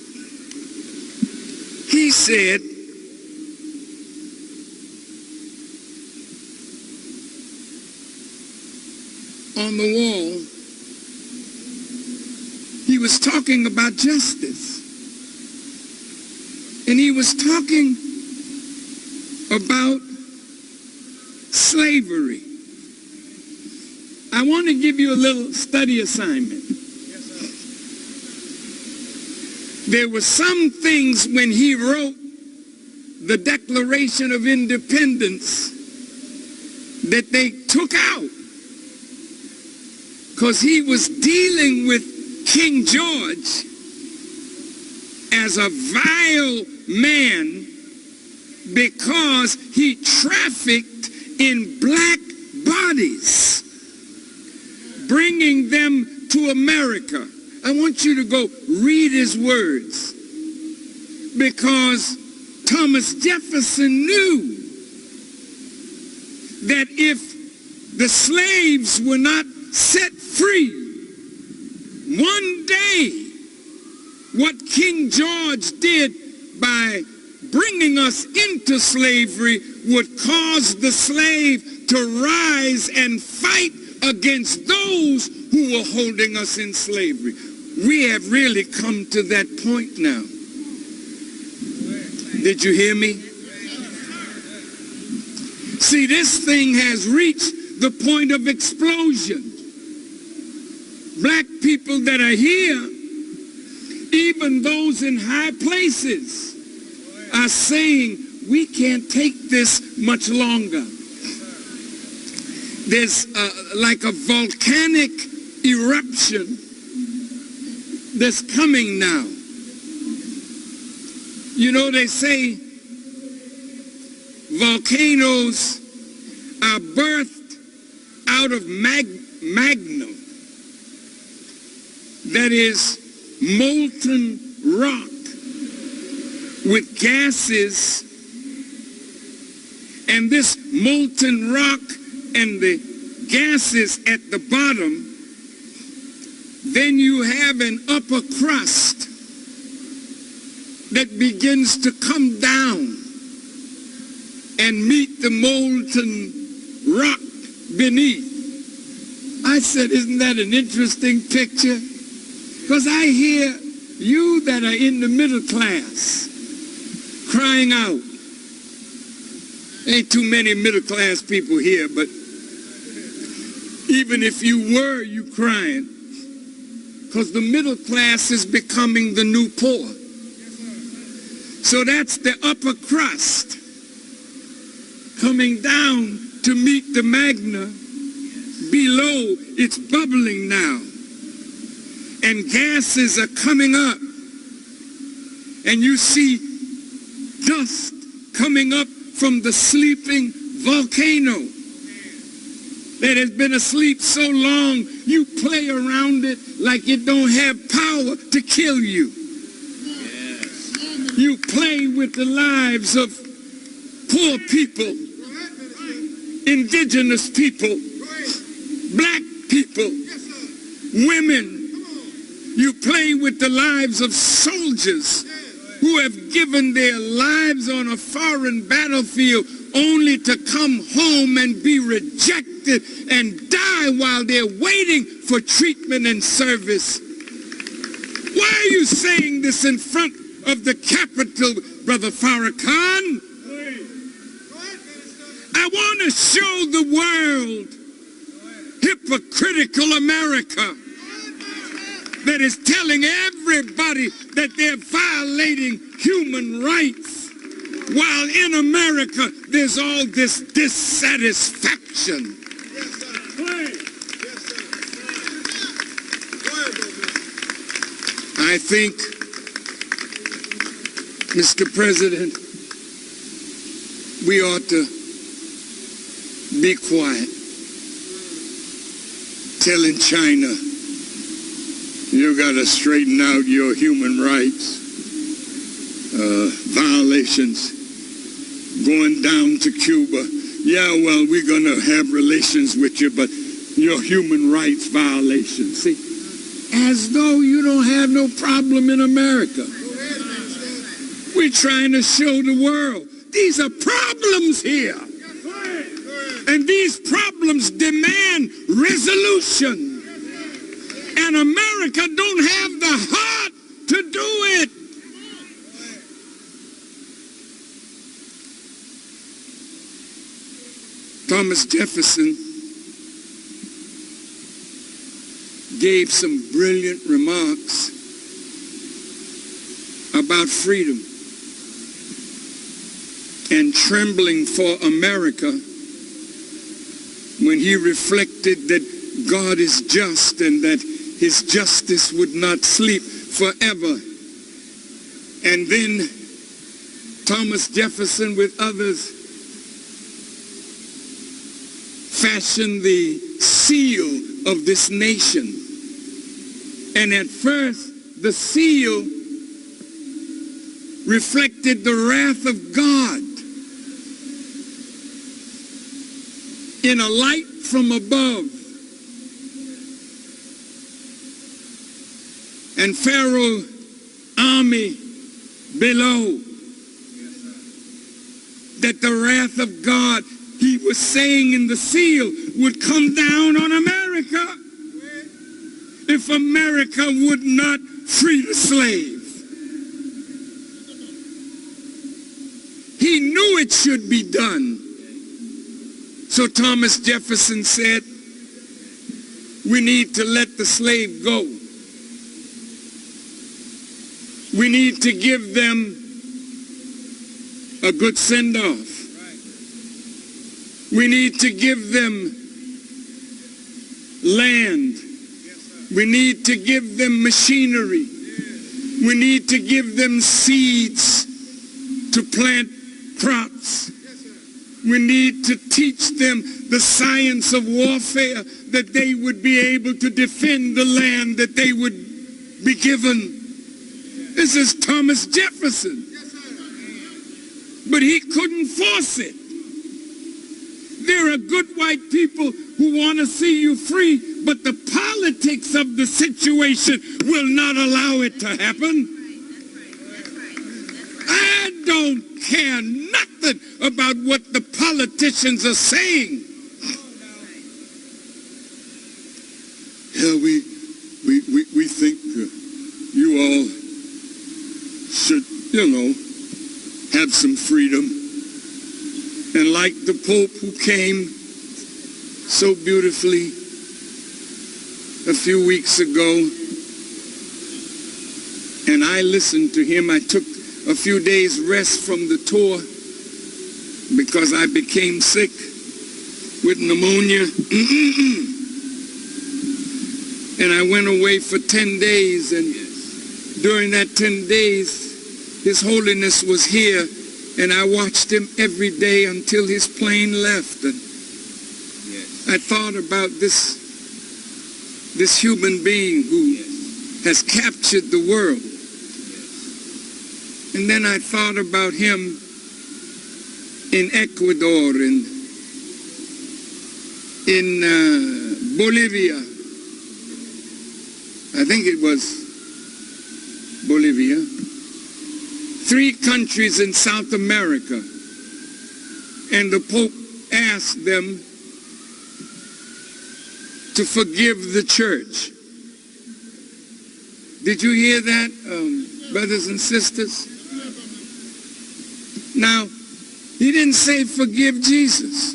He said, on the wall, he was talking about justice. And he was talking about slavery. I want to give you a little study assignment. Yes, sir. There were some things when he wrote the Declaration of Independence that they took out, because he was dealing with King George as a vile man because he trafficked in black bodies, bringing them to America. I want you to go read his words, because Thomas Jefferson knew that if the slaves were not set free, one day what King George did by bringing us into slavery would cause the slave to rise and fight against those who were holding us in slavery. We have really come to that point now. Did you hear me? See, this thing has reached the point of explosion. Black people that are here, even those in high places, are saying, we can't take this much longer. There's like a volcanic eruption that's coming now. You know, they say volcanoes are birthed out of magma, that is molten rock with gases, and this molten rock and the gases at the bottom, then you have an upper crust that begins to come down and meet the molten rock beneath. I said, isn't that an interesting picture? Because I hear you that are in the middle class crying out. Ain't too many middle class people here, but even if you were, you crying. Because the middle class is becoming the new poor. So that's the upper crust coming down to meet the magma. Below, it's bubbling now. And gases are coming up. And you see dust coming up from the sleeping volcano that has been asleep so long, you play around it like it don't have power to kill you. Yes. You play with the lives of poor people, indigenous people, black people, women. You play with the lives of soldiers who have given their lives on a foreign battlefield only to come home and be rejected and die while they're waiting for treatment and service. Why are you saying this in front of the Capitol, Brother Farrakhan? I want to show the world hypocritical America that is telling everybody that they're violating human rights, while in America there's all this dissatisfaction. Yes, sir. Yes, sir. I think, Mr. President, we ought to be quiet, telling China You got to straighten out your human rights violations. Going down to Cuba. Yeah, well, we're going to have relations with you, but your human rights violations. See, as though you don't have no problem in America. We're trying to show the world these are problems here. And these problems demand resolution. And America don't have the heart to do it. Thomas Jefferson gave some brilliant remarks about freedom and trembling for America when he reflected that God is just and that his justice would not sleep forever. And then Thomas Jefferson with others fashioned the seal of this nation. And at first, the seal reflected the wrath of God in a light from above. And Pharaoh's army below. That the wrath of God, he was saying in the seal, would come down on America if America would not free the slave. He knew it should be done. So Thomas Jefferson said, we need to let the slave go. We need to give them a good send-off. We need to give them land. We need to give them machinery. We need to give them seeds to plant crops. We need to teach them the science of warfare, that they would be able to defend the land that they would be given. This is Thomas Jefferson. But he couldn't force it. There are good white people who want to see you free, but the politics of the situation will not allow it to happen. I don't care nothing about what the politicians are saying. Yeah, we think you all should, have some freedom. And like the Pope who came so beautifully a few weeks ago, and I listened to him. I took a few days rest from the tour because I became sick with pneumonia. And I went away for 10 days, and during that 10 days, His Holiness was here, and I watched him every day until his plane left. And I thought about this human being who has captured the world. And then I thought about him in Ecuador, in Bolivia. I think it was Bolivia. 3 countries in South America. And the Pope asked them to forgive the church. Did you hear that, brothers and sisters? Now, he didn't say forgive Jesus.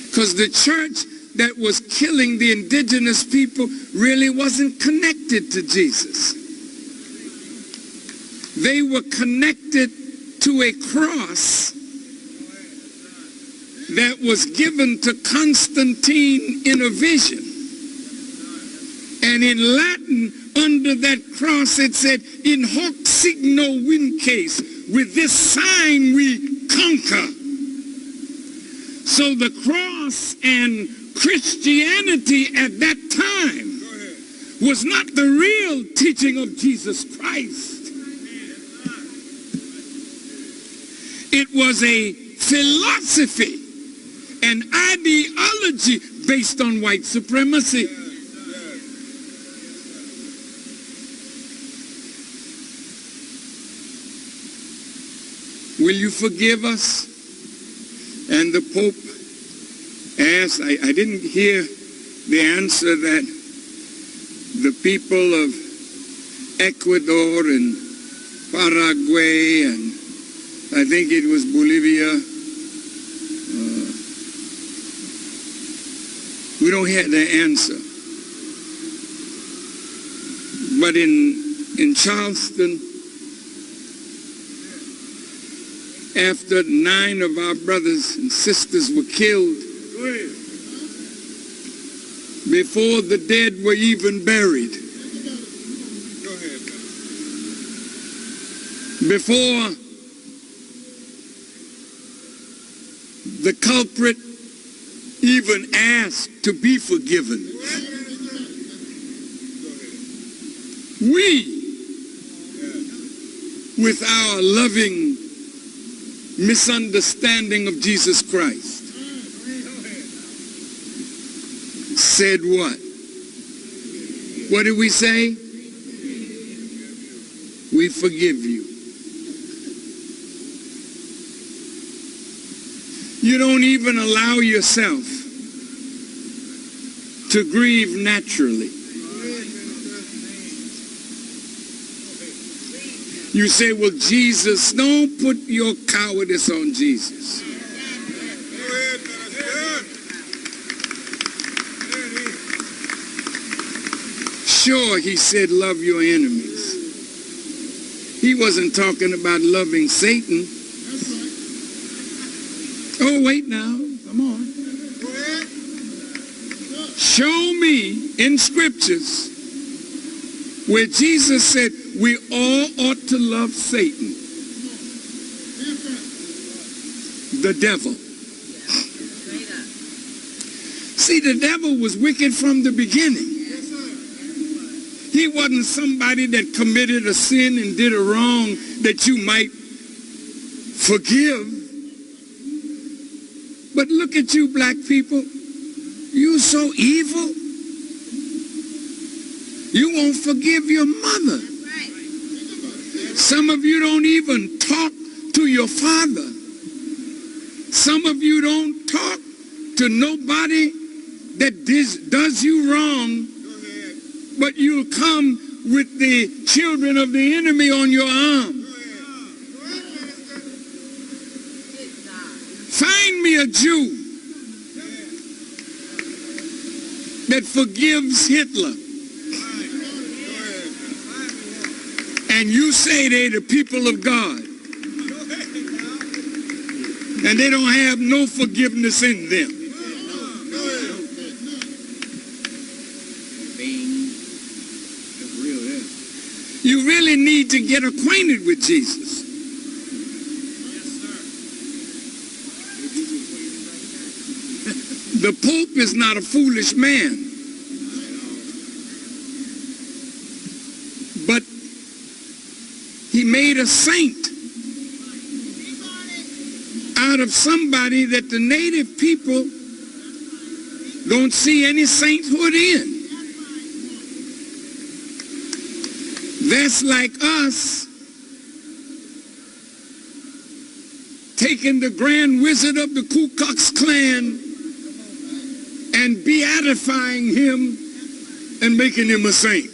Because the church that was killing the indigenous people really wasn't connected to Jesus. They were connected to a cross that was given to Constantine in a vision. And in Latin, under that cross, it said, in hoc signo vinces, with this sign we conquer. So the cross and Christianity at that time Go ahead. was not the real teaching of Jesus Christ. It was a philosophy, an ideology based on white supremacy. Will you forgive us? And the Pope asked, I didn't hear the answer that the people of Ecuador and Paraguay and I think it was Bolivia, we don't have the answer. But in Charleston, after 9 of our brothers and sisters were killed, before the dead were even buried, Go ahead. before the culprit even asked to be forgiven, we, with our loving misunderstanding of Jesus Christ, said what? What did we say? We forgive you. You don't even allow yourself to grieve naturally. You say, well, Jesus, don't put your cowardice on Jesus. Go ahead, Pastor. Sure, he said, love your enemies. He wasn't talking about loving Satan. Oh, wait now. Come on. Go ahead. Show me in scriptures where Jesus said we all ought to love Satan, the devil. See, the devil was wicked from the beginning. He wasn't somebody that committed a sin and did a wrong that you might forgive. But look at you, black people. You so evil. You won't forgive your mother. Some of you don't even talk to your father. Some of you don't talk to nobody that does you wrong, but you'll come with the children of the enemy on your arm. Find me a Jew that forgives Hitler, and you say they're the people of God, and they don't have no forgiveness in them. You really need to get acquainted with Jesus. The Pope is not a foolish man, but he made a saint out of somebody that the native people don't see any sainthood in. That's like us taking the Grand Wizard of the Ku Klux Klan and beatifying him and making him a saint.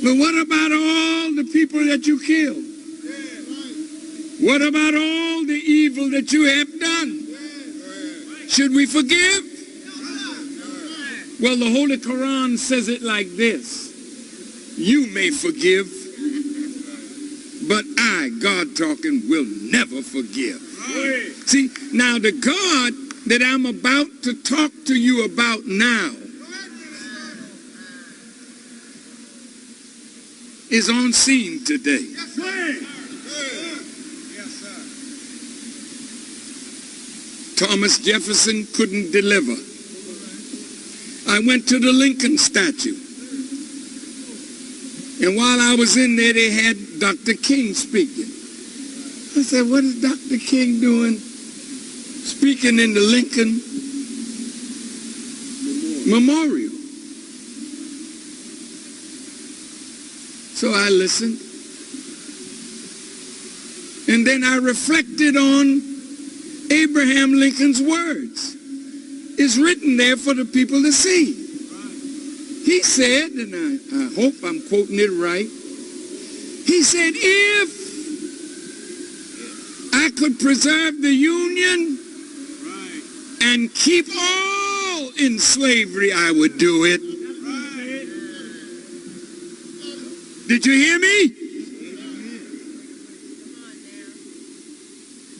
But what about all the people that you killed? What about all the evil that you have done? Should we forgive? Well, the Holy Quran says it like this. You may forgive, but I, God talking, will never forgive. See, now the God that I'm about to talk to you about now is on scene today. Thomas Jefferson couldn't deliver I went to the Lincoln statue. And while I was in there, they had Dr. King speaking. I said, what is Dr. King doing speaking in the Lincoln Memorial? So I listened. And then I reflected on Abraham Lincoln's words. It's written there for the people to see. He said, and I hope I'm quoting it right, he said, if I could preserve the Union and keep all in slavery, I would do it. Did you hear me?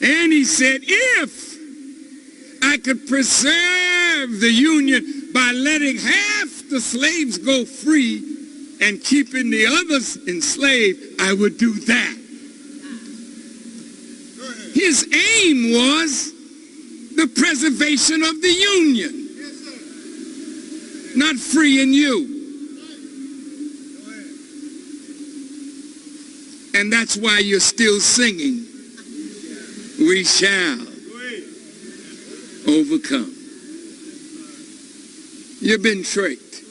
And he said, if I could preserve the Union by letting half the slaves go free and keeping the others enslaved, I would do that. His aim was the preservation of the Union, not freeing you. And that's why you're still singing, we shall overcome. You've been tricked.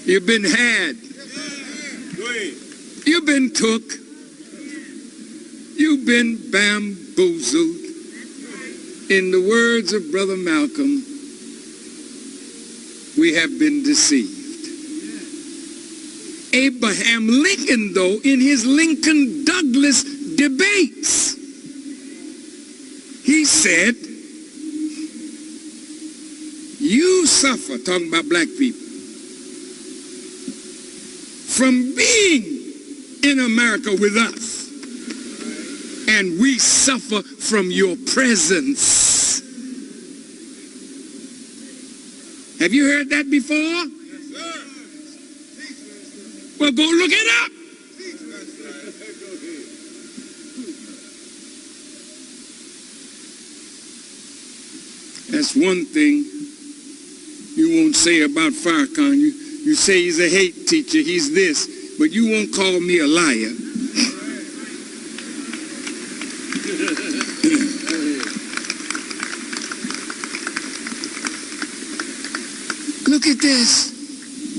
You've been had. You've been took. You've been bamboozled. In the words of Brother Malcolm, we have been deceived. Abraham Lincoln, though, in his Lincoln-Douglas debates, he said, you suffer, talking about black people, from being in America with us, and we suffer from your presence. Have you heard that before? Yes, sir. Well, go look it up. That's one thing you won't say about Farrakhan. You say he's a hate teacher, he's this, but you won't call me a liar. Look at this.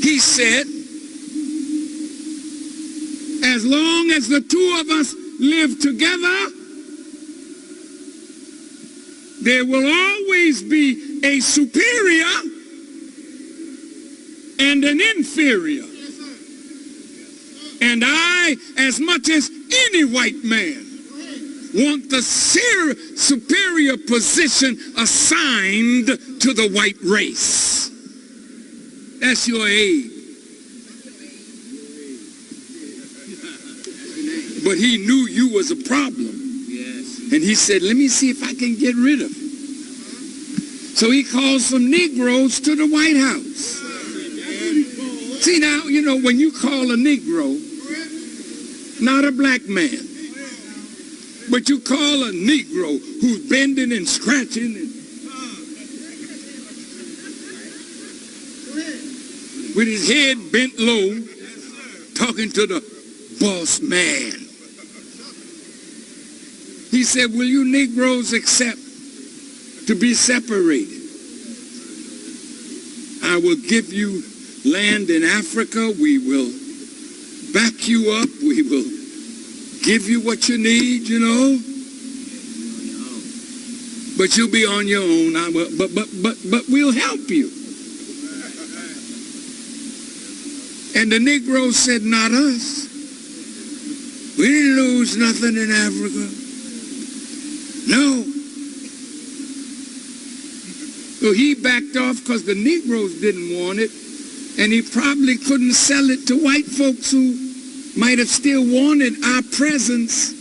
He said, as long as the two of us live together, there will always be a superior and an inferior. And I, as much as any white man, want the superior position assigned to the white race. That's your aim. But he knew you was a problem. And he said, let me see if I can get rid of it. So he called some Negroes to the White House. See now, you know, when you call a Negro, not a black man, but you call a Negro who's bending and scratching and with his head bent low, talking to the boss man. He said, will you Negroes accept to be separated? I will give you land in Africa. We will back you up. We will give you what you need, you know. But you'll be on your own. But we'll help you. And the Negroes said, not us. We didn't lose nothing in Africa. No. So he backed off because the Negroes didn't want it, and he probably couldn't sell it to white folks who might have still wanted our presence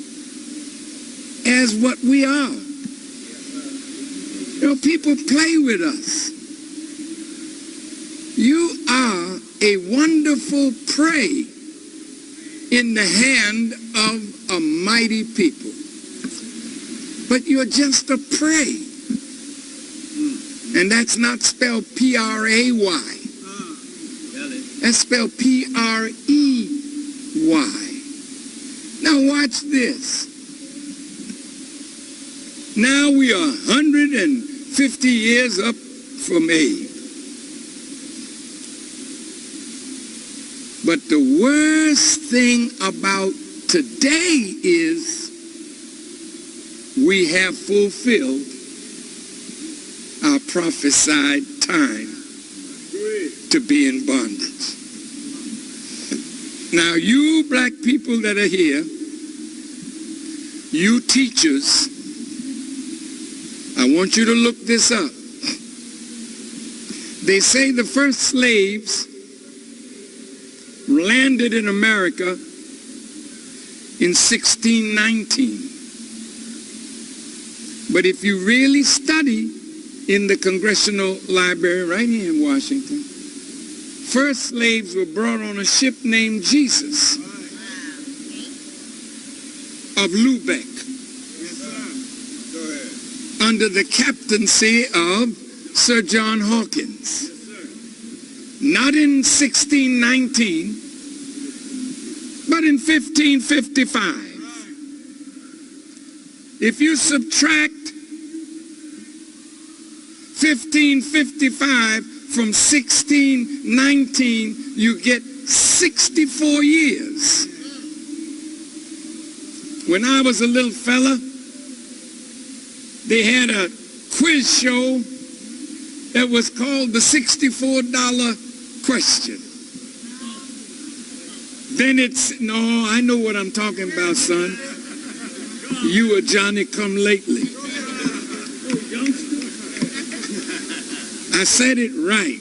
as what we are. You know, people play with us. You are a wonderful prey in the hand of a mighty people. But you're just a prey. And that's not spelled P-R-A-Y. That's spelled P-R-E-Y. Now watch this. Now we are 150 years up from Abe. But the worst thing about today is we have fulfilled our prophesied time to be in bondage. Now you black people that are here, you teachers, I want you to look this up. They say the first slaves landed in America in 1619. But if you really study in the Congressional Library right here in Washington, first slaves were brought on a ship named Jesus of Lubeck under the captaincy of Sir John Hawkins. Not in 1619, but in 1555. If you subtract 1555 from 1619, you get 64 years. When I was a little fella, they had a quiz show that was called the $64 question. Then no, I know what I'm talking about, son. You a Johnny come lately. I said it right.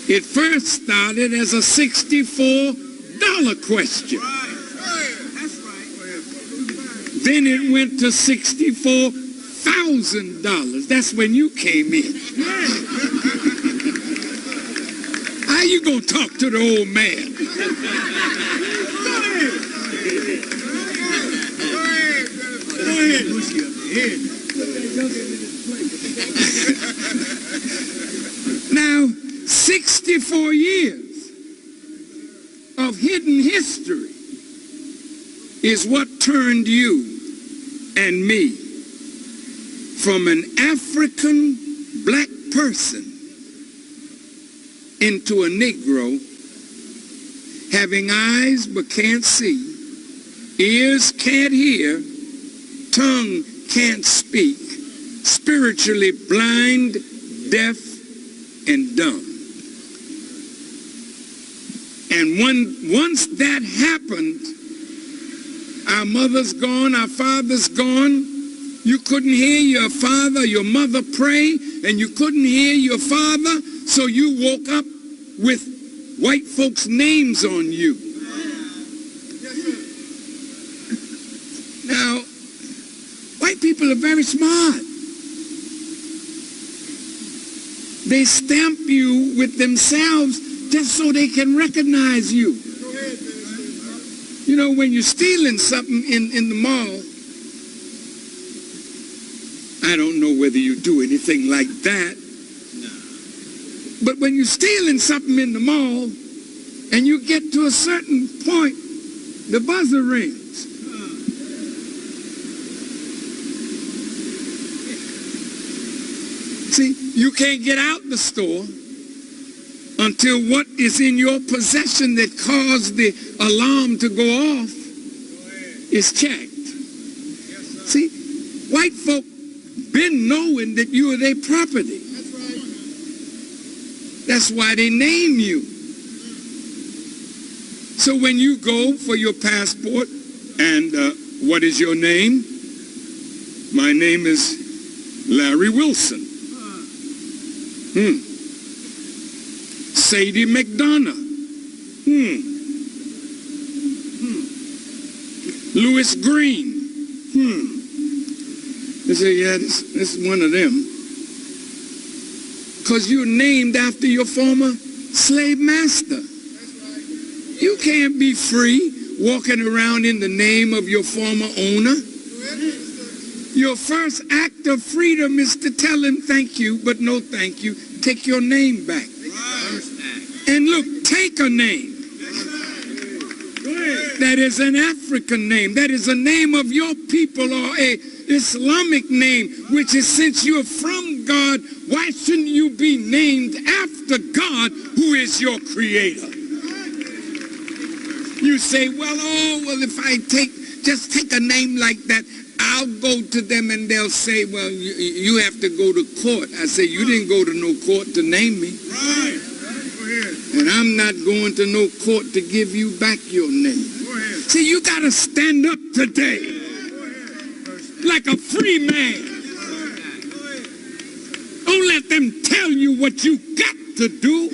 It first started as a $64 question. Then it went to $64,000. That's when you came in. How you gonna talk to the old man? Now, 64 years of hidden history is what turned you and me from an African black person into a Negro having eyes but can't see, ears can't hear, tongue can't speak, spiritually blind, deaf, and dumb. And once that happened, our mother's gone, our father's gone, you couldn't hear your father, your mother pray, and you couldn't hear your father, so you woke up with white folks' names on you. Now, white people are very smart. They stamp you with themselves just so they can recognize you. You know, when you're stealing something in the mall, I don't know whether you do anything like that, but when you're stealing something in the mall and you get to a certain point, the buzzer rings. See, you can't get out the store until what is in your possession that caused the alarm to go off is checked. See, white folk been knowing that you are their property. That's why they name you. So when you go for your passport, and what is your name? My name is Larry Wilson. Sadie McDonough. Louis Green. They say, yeah, this is one of them. Because you're named after your former slave master. You can't be free walking around in the name of your former owner. Your first act of freedom is to tell him thank you, but no thank you. Take your name back. And look, take a name. That is an African name. That is a name of your people, or a Islamic name, which is, since you're from God, why shouldn't you be named after God, who is your creator? You say, well, if I just take a name like that, I'll go to them and they'll say, well, you have to go to court. I say, you didn't go to no court to name me. Right. Go ahead. And I'm not going to no court to give you back your name. Go ahead. See, you got to stand up today like a free man. Don't let them tell you what you got to do.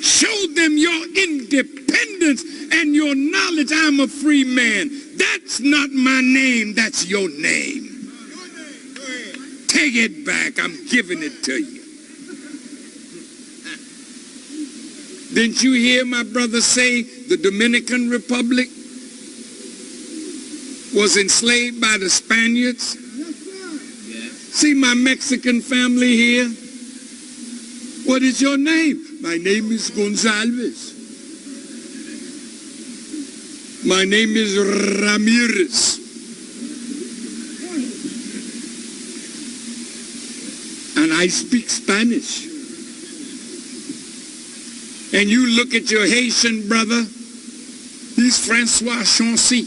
Show them your independence and your knowledge. I'm a free man. That's not my name. That's your name. Take it back. I'm giving it to you. Didn't you hear my brother say the Dominican Republic was enslaved by the Spaniards? See my Mexican family here? What is your name? My name is Gonzalez. My name is Ramirez. And I speak Spanish. And you look at your Haitian brother, he's Francois Chancy.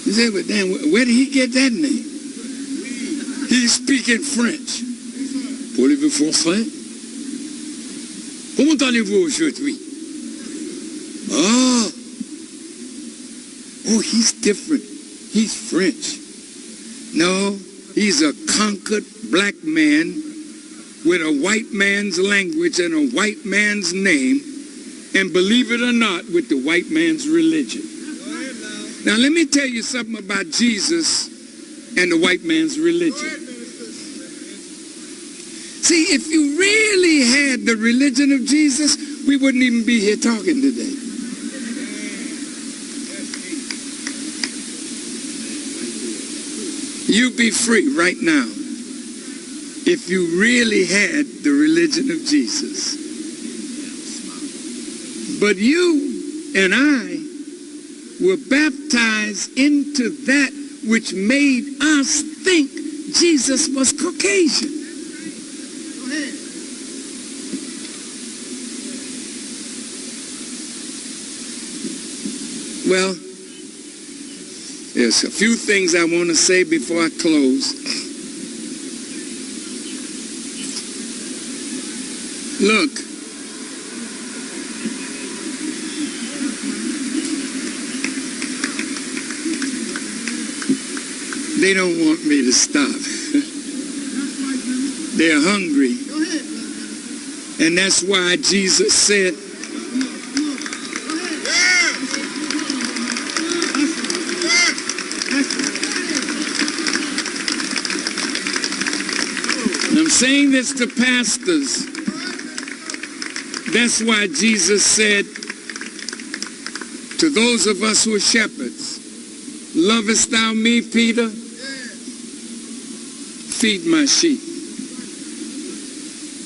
You say, but damn, where did he get that name? He's speaking French. Parlez-vous français? Comment allez-vous aujourd'hui? Oh, he's different. He's French. No, he's a conquered black man with a white man's language and a white man's name, and believe it or not, with the white man's religion. Now let me tell you something about Jesus and the white man's religion. See, if you really had the religion of Jesus, we wouldn't even be here talking today. You'd be free right now if you really had the religion of Jesus. But you and I were baptized into that which made us think Jesus was Caucasian. Well, there's a few things I want to say before I close. Look, they don't want me to stop. They're hungry. And that's why Jesus said, and I'm saying this to pastors, that's why Jesus said to those of us who are shepherds, lovest thou me, Peter? Feed my sheep.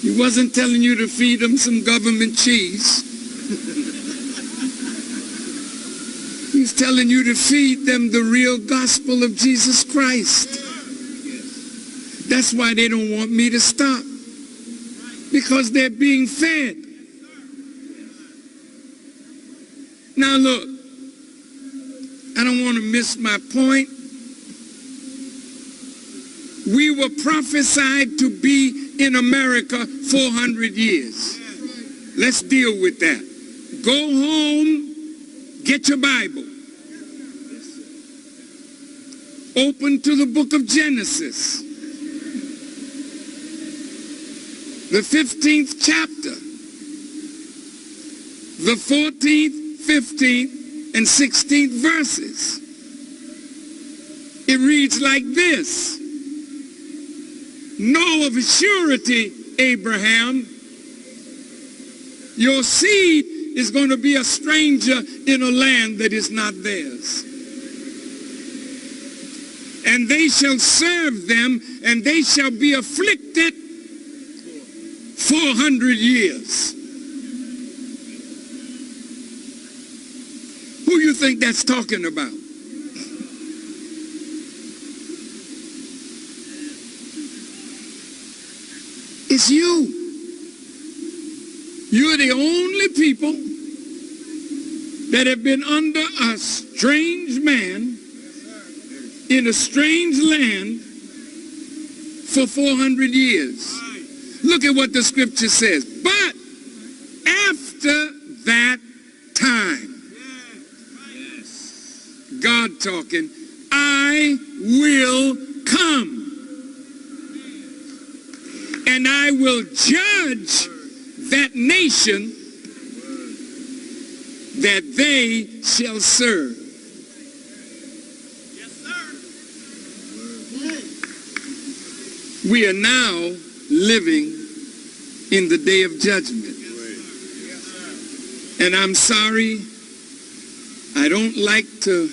He wasn't telling you to feed them some government cheese. He's telling you to feed them the real gospel of Jesus Christ. That's why they don't want me to stop. Because they're being fed. Now look, I don't want to miss my point. We were prophesied to be in America 400 years. Let's deal with that. Go home, get your Bible. Open to the book of Genesis. The 15th chapter. The 14th, 15th, and 16th verses. It reads like this. Know of a surety, Abraham, your seed is going to be a stranger in a land that is not theirs. and they shall serve them, and they shall be afflicted 400 years. Who you think that's talking about? It's you. You're the only people that have been under a strange man in a strange land for 400 years. Look at what the scripture says. But after that time, God talking, I will come and I will judge that nation that they shall serve. We are now living in the day of judgment. And I'm sorry, I don't like to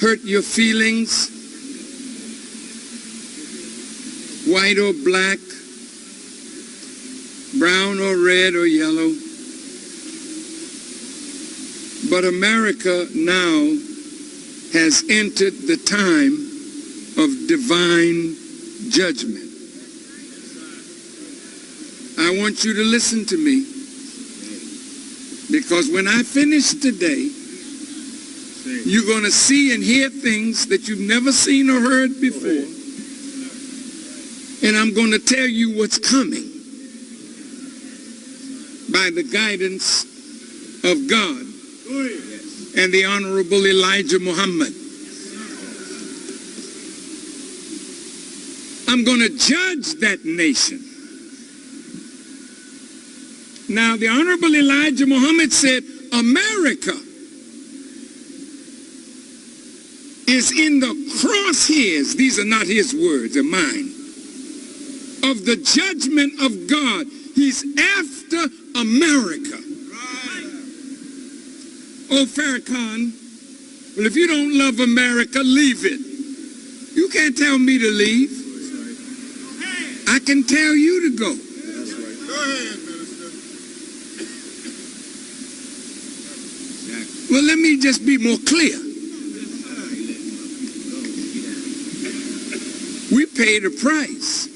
hurt your feelings, white or black, brown or red or yellow. But America now has entered the time of divine judgment. I want you to listen to me, because when I finish today, you're going to see and hear things that you've never seen or heard before. And I'm going to tell you what's coming by the guidance of God and the Honorable Elijah Muhammad. I'm going to judge that nation. Now, the Honorable Elijah Muhammad said, America is in the crosshairs, these are not his words, they're mine, of the judgment of God. He's after America. Oh, Farrakhan, well, if you don't love America, leave it. You can't tell me to leave. I can tell you to go. Go ahead, minister. Well, let me just be more clear. We paid a price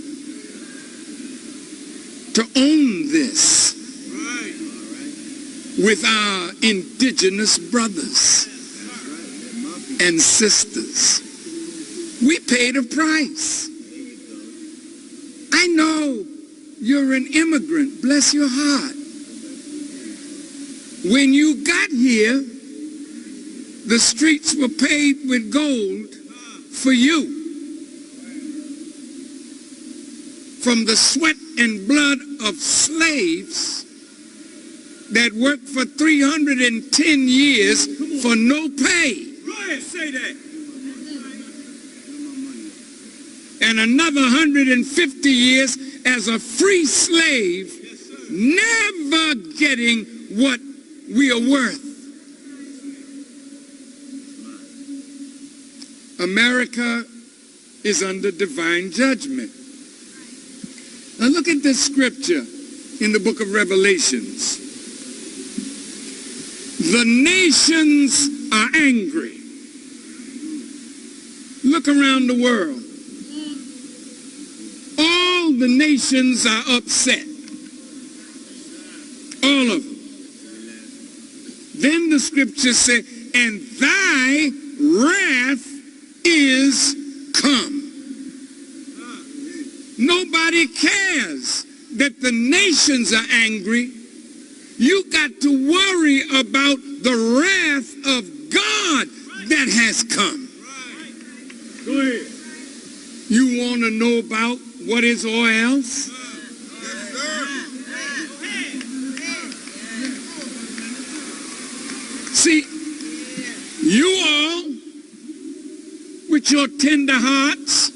to own this with our indigenous brothers and sisters. We paid a price. I know you're an immigrant, bless your heart. When you got here, the streets were paved with gold for you. From the sweat and blood of slaves that worked for 310 years for no pay. Go ahead, say that. And another 150 years as a free slave, never getting what we are worth. America is under divine judgment. Now look at this scripture in the book of Revelations. The nations are angry. Look around the world. All the nations are upset. All of them. Then the scripture says, and thy wrath is come. Nobody cares that the nations are angry. You got to worry about the wrath of God that has come. Go ahead. You want to know about what is oils? See, you all, with your tender hearts,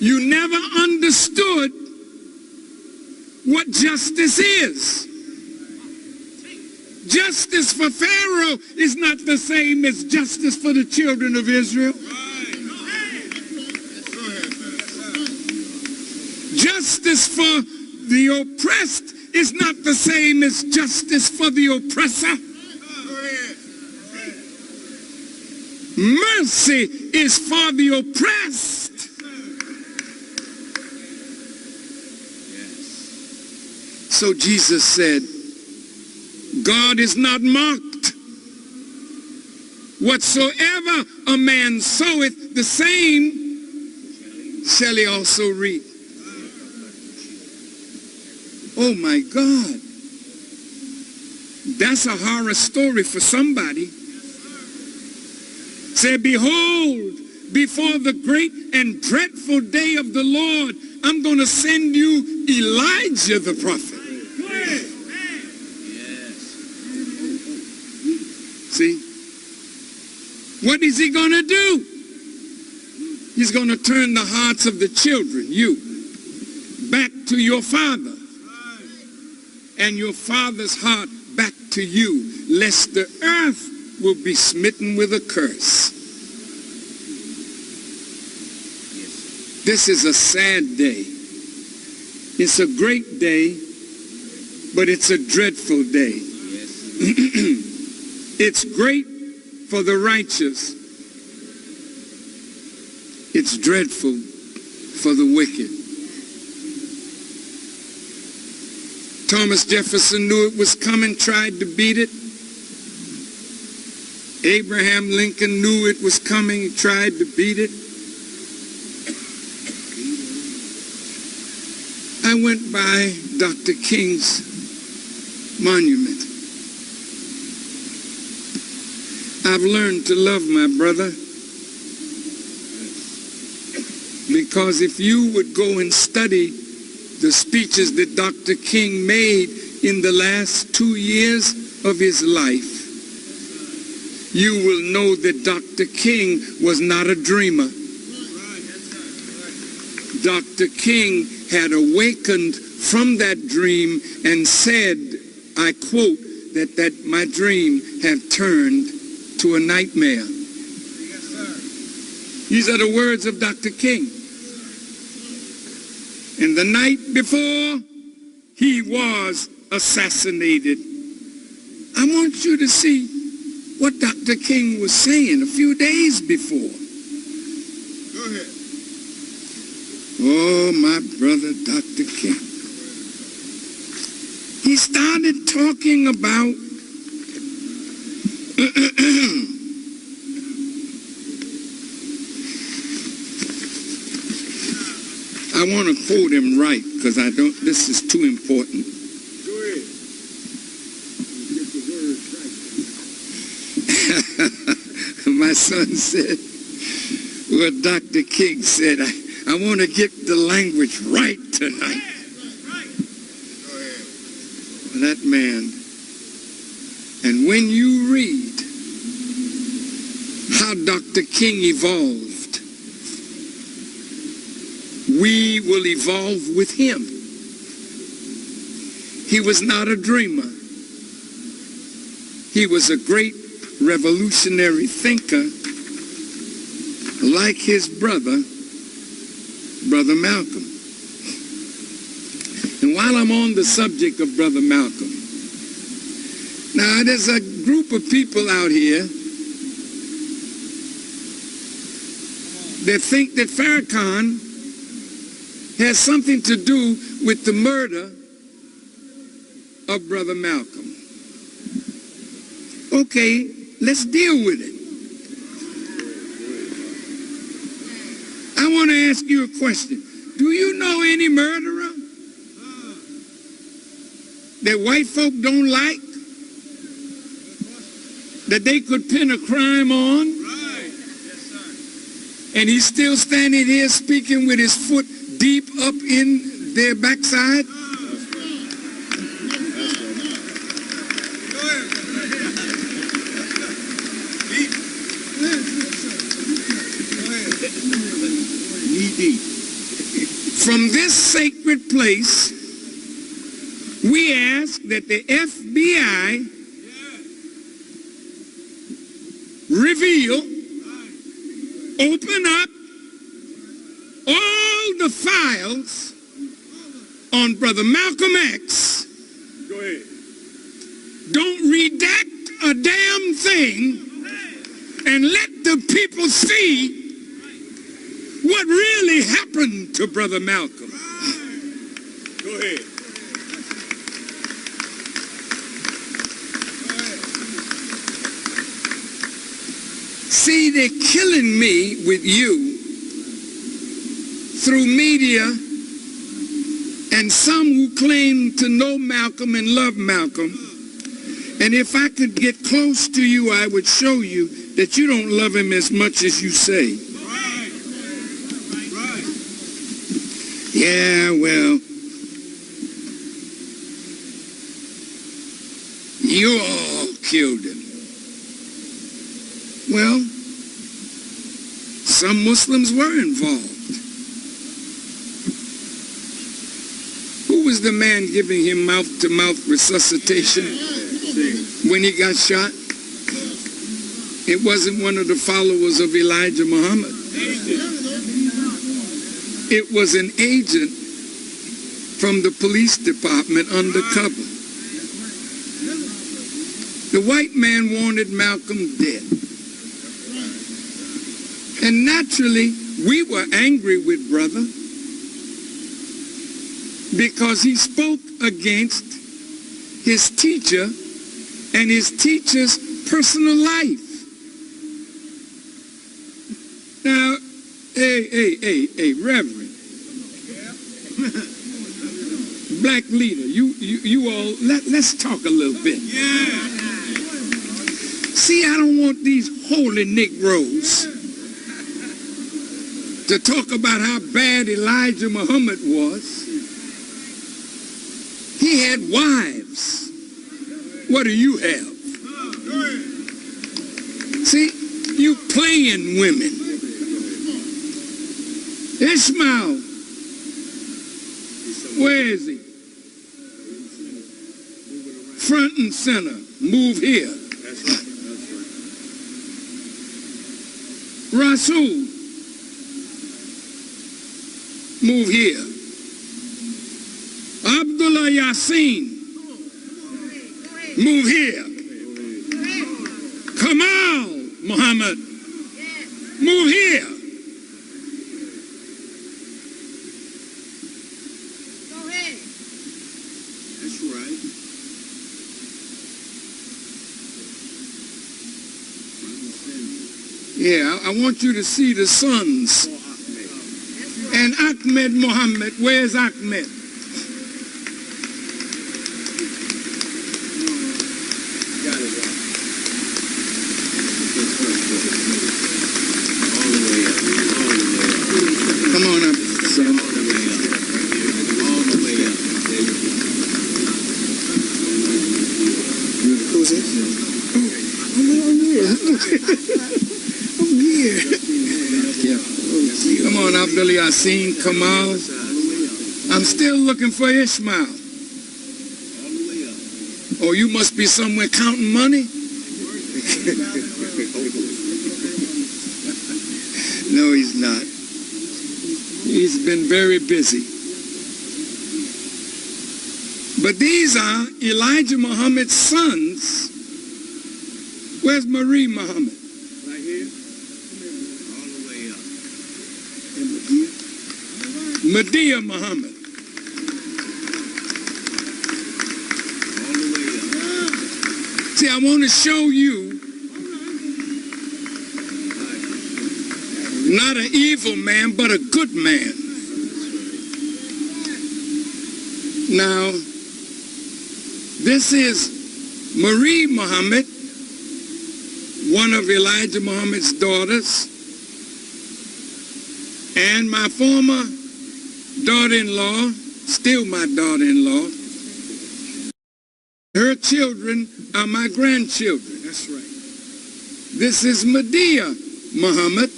you never understood what justice is. Justice for Pharaoh is not the same as justice for the children of Israel. justice for the oppressed is not the same as justice for the oppressor. Mercy is for the oppressed. So Jesus said, God is not mocked. Whatsoever a man soweth, the same shall he also reap. Oh my God. That's a horror story for somebody. Say, behold, before the great and dreadful day of the Lord, I'm going to send you Elijah the prophet. See? What is he going to do? He's going to turn the hearts of the children, you, back to your father, and your father's heart back to you, lest the earth will be smitten with a curse. This is a sad day. It's a great day, but it's a dreadful day. It's great for the righteous. It's dreadful for the wicked. Thomas Jefferson knew it was coming, tried to beat it. Abraham Lincoln knew it was coming, tried to beat it. I went by Dr. King's monument. I've learned to love my brother, because if you would go and study the speeches that Dr. King made in the last 2 years of his life, you will know that Dr. King was not a dreamer. Dr. King had awakened from that dream and said, I quote, that my dream have turned to a nightmare. These are the words of Dr. King. And the night before he was assassinated, I want you to see what Dr. King was saying a few days before. Go ahead. Oh, my brother, Dr. King. He started talking about I want to quote him right, because this is too important. Go ahead. Get the words right. My son said, well, Dr. King said, I want to get the language right tonight. That man. And when you read how Dr. King evolved, we will evolve with him. He was not a dreamer. He was a great revolutionary thinker, like his brother, Brother Malcolm. And while I'm on the subject of Brother Malcolm, now there's a group of people out here that think that Farrakhan has something to do with the murder of Brother Malcolm. Okay, let's deal with it. I want to ask you a question. Do you know any murderer that white folk don't like, that they could pin a crime on? Right. Yes, sir. And he's still standing here speaking with his foot deep up in their backside? From this sacred place, we ask that the FBI reveal, open up all the files on Brother Malcolm X. Go ahead. Don't redact a damn thing and let the people see what really happened to Brother Malcolm. Go ahead. See, they're killing me with you through media and some who claim to know Malcolm and love Malcolm. And if I could get close to you, I would show you that you don't love him as much as you say. Right. Right. Yeah, well, you all killed him. Well, some Muslims were involved. Who was the man giving him mouth-to-mouth resuscitation when he got shot? It wasn't one of the followers of Elijah Muhammad. It was an agent from the police department undercover. The white man wanted Malcolm dead. And naturally, we were angry with brother because he spoke against his teacher and his teacher's personal life. Now, hey, Reverend, black leader, you all, let's talk a little bit. See, I don't want these holy Negroes to talk about how bad Elijah Muhammad was. He had wives. What do you have? See, you playing women. Ishmael, where is he? Front and center, move here. Rasul, move here. Abdullah Yassin, move here. Kamal Muhammad, move here. Go ahead. That's right. Yeah, I want you to see the sons. And Ahmed Muhammad, where's Ahmed? Got it right. Come on up, son. Who's it? I'm here. Yeah. Come on, Abdul Yassin, Kamal. I'm still looking for Ishmael. Oh, you must be somewhere counting money? No, he's not. He's been very busy. But these are Elijah Muhammad's sons. Where's Marie Muhammad? Right here. All the way up. And Medea Muhammad. All the way up. See, I want to show you not an evil man, but a good man. Now, this is Marie Muhammad, one of Elijah Muhammad's daughters, and my former daughter-in-law, still my daughter-in-law. Her children are my grandchildren. That's right. This is Medea Muhammad,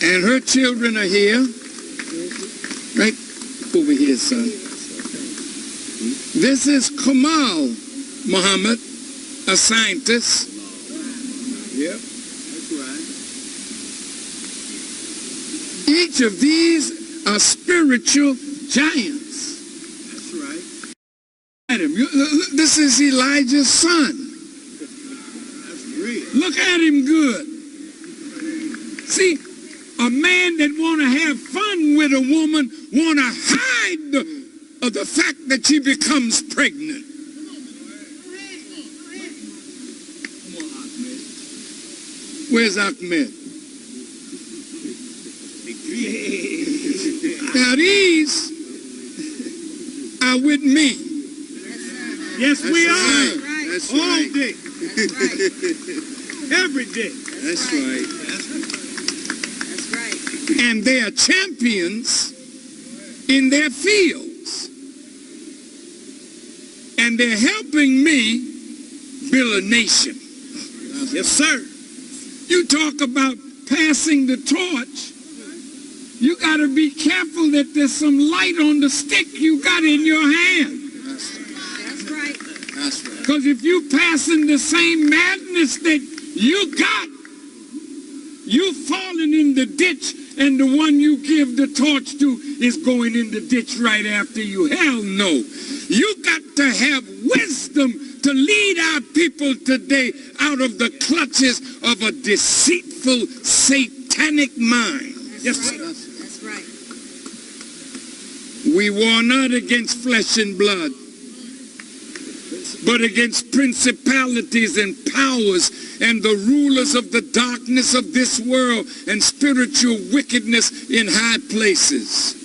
and her children are here. Right over here, son. This is Kamal Muhammad, a scientist. Yep. That's right. Each of these are spiritual giants. at him. This is Elijah's son. That's real. Look at him good. See, a man that want to have fun with a woman want to hide the fact that she becomes pregnant. Come on, Ahmed. Where's Ahmed? Now these are with me. Yes, we are. That's All right. day. Every day. That's right. That's right. And they are champions in their fields. And they're helping me build a nation. Yes, sir. You talk about passing the torch. You got to be careful that there's some light on the stick you got in your hand. That's right. That's right. Because if you passing the same madness that you got, you falling in the ditch, and the one you give the torch to is going in the ditch right after you. Hell no. You got to have wisdom to lead our people today out of the clutches of a deceitful, satanic mind. Yes, sir. That's right. We war not against flesh and blood, but against principalities and powers and the rulers of the darkness of this world and spiritual wickedness in high places.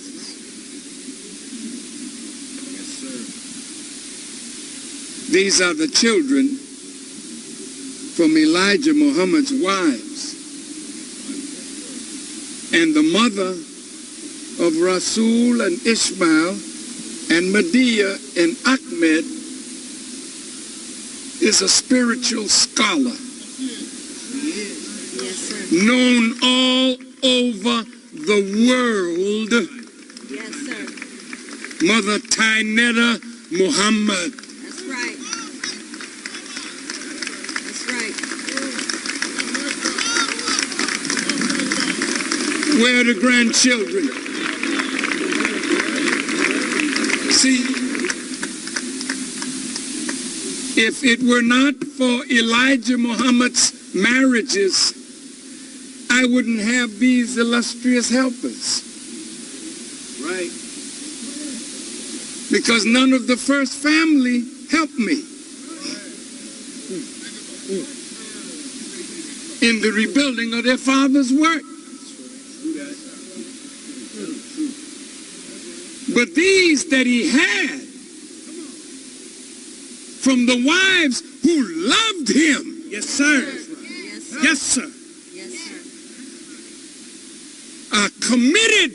These are the children from Elijah Muhammad's wives. And the mother of Rasul and Ishmael and Medea and Ahmed is a spiritual scholar Yes, sir. known all over the world. Yes, sir. Mother Tainetta Muhammad. That's right. That's right. Where are the grandchildren? See, if it were not for Elijah Muhammad's marriages, I wouldn't have these illustrious helpers. Right. Because none of the first family helped me in the rebuilding of their father's work. But these that he had from the wives who loved him, Yes, sir. Yes, sir. Yes, sir. Yes, sir. are committed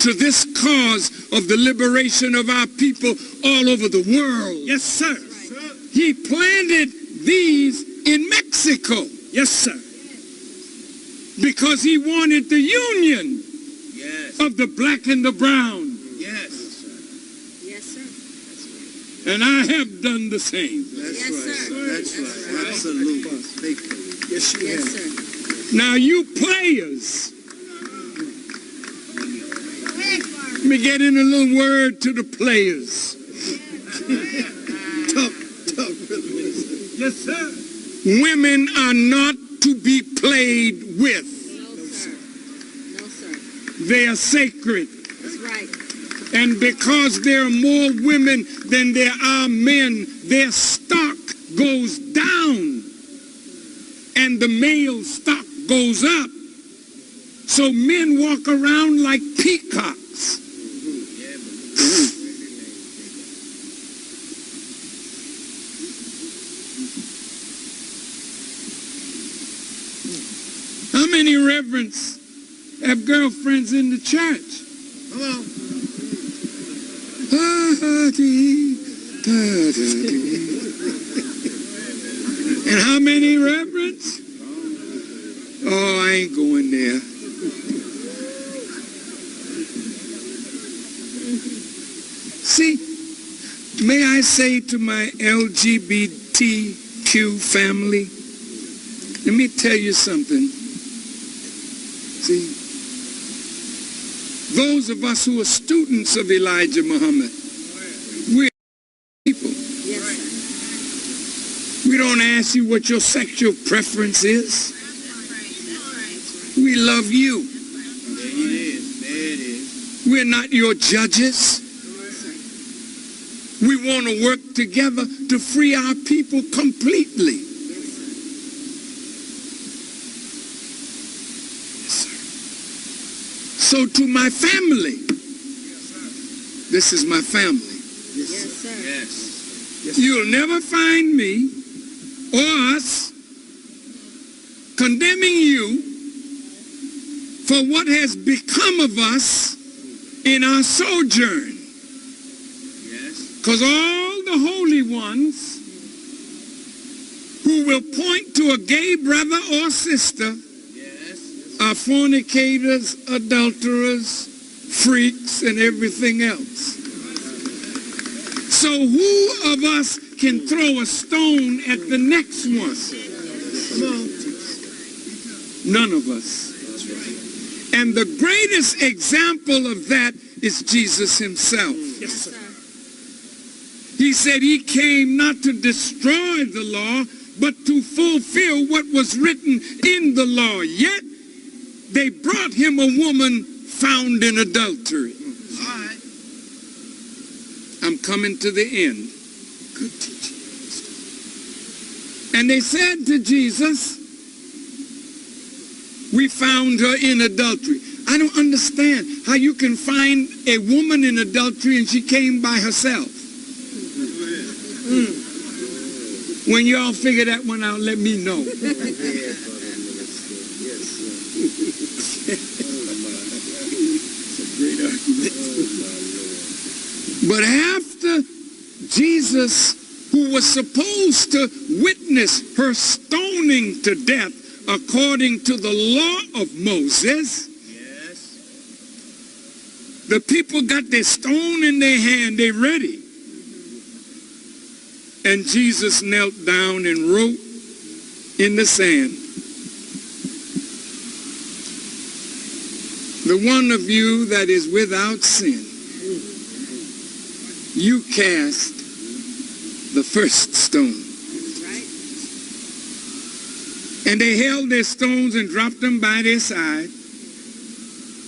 to this cause of the liberation of our people all over the world. Yes, sir. He planted these in Mexico Yes, sir. because he wanted the union Yes. of the black and the brown. Yes. Yes, sir. And I have done the same. That's Yes, right. sir. That's That's right. Absolutely. Faithful. Yes, you Yes, have. sir. Now you players, let me get in a little word to the players. Tough, minister. Yes, sir. Women are not to be played with. No, sir. No, sir. They are sacred. That's right. And because there are more women than there are men, their stock goes down and the male stock goes up. So men walk around like peacocks. How many reverends have girlfriends in the church? Come on. And how many reverends? Oh, I ain't going there. See, may I say to my LGBTQ family, let me tell you something. See, those of us who are students of Elijah Muhammad, we're people. ask you what your sexual preference is. We love you. There it is. There it is. We're not your judges. We want to work together to free our people completely. So to my family, this is my family. Yes, sir. Yes. You'll never find me or us condemning you for what has become of us in our sojourn. Yes. Because all the holy ones who will point to a gay brother or sister Yes. are fornicators, adulterers, freaks, and everything else. So who of us can throw a stone at the next one? None of us. That's right. And the greatest example of that is Jesus himself. Yes, sir. He said he came not to destroy the law, but to fulfill what was written in the law. Yet they brought him a woman found in adultery. All right. I'm coming to the end. Good teaching. And they said to Jesus, we found her in adultery. I don't understand how you can find a woman in adultery and she came by herself. When y'all figure that one out, let me know. But after Jesus, who was supposed to witness her stoning to death according to the law of Moses, Yes. the people got their stone in their hand, they ready. And Jesus knelt down and wrote in the sand, the one of you that is without sin, you cast the first stone. Right. And they held their stones and dropped them by their side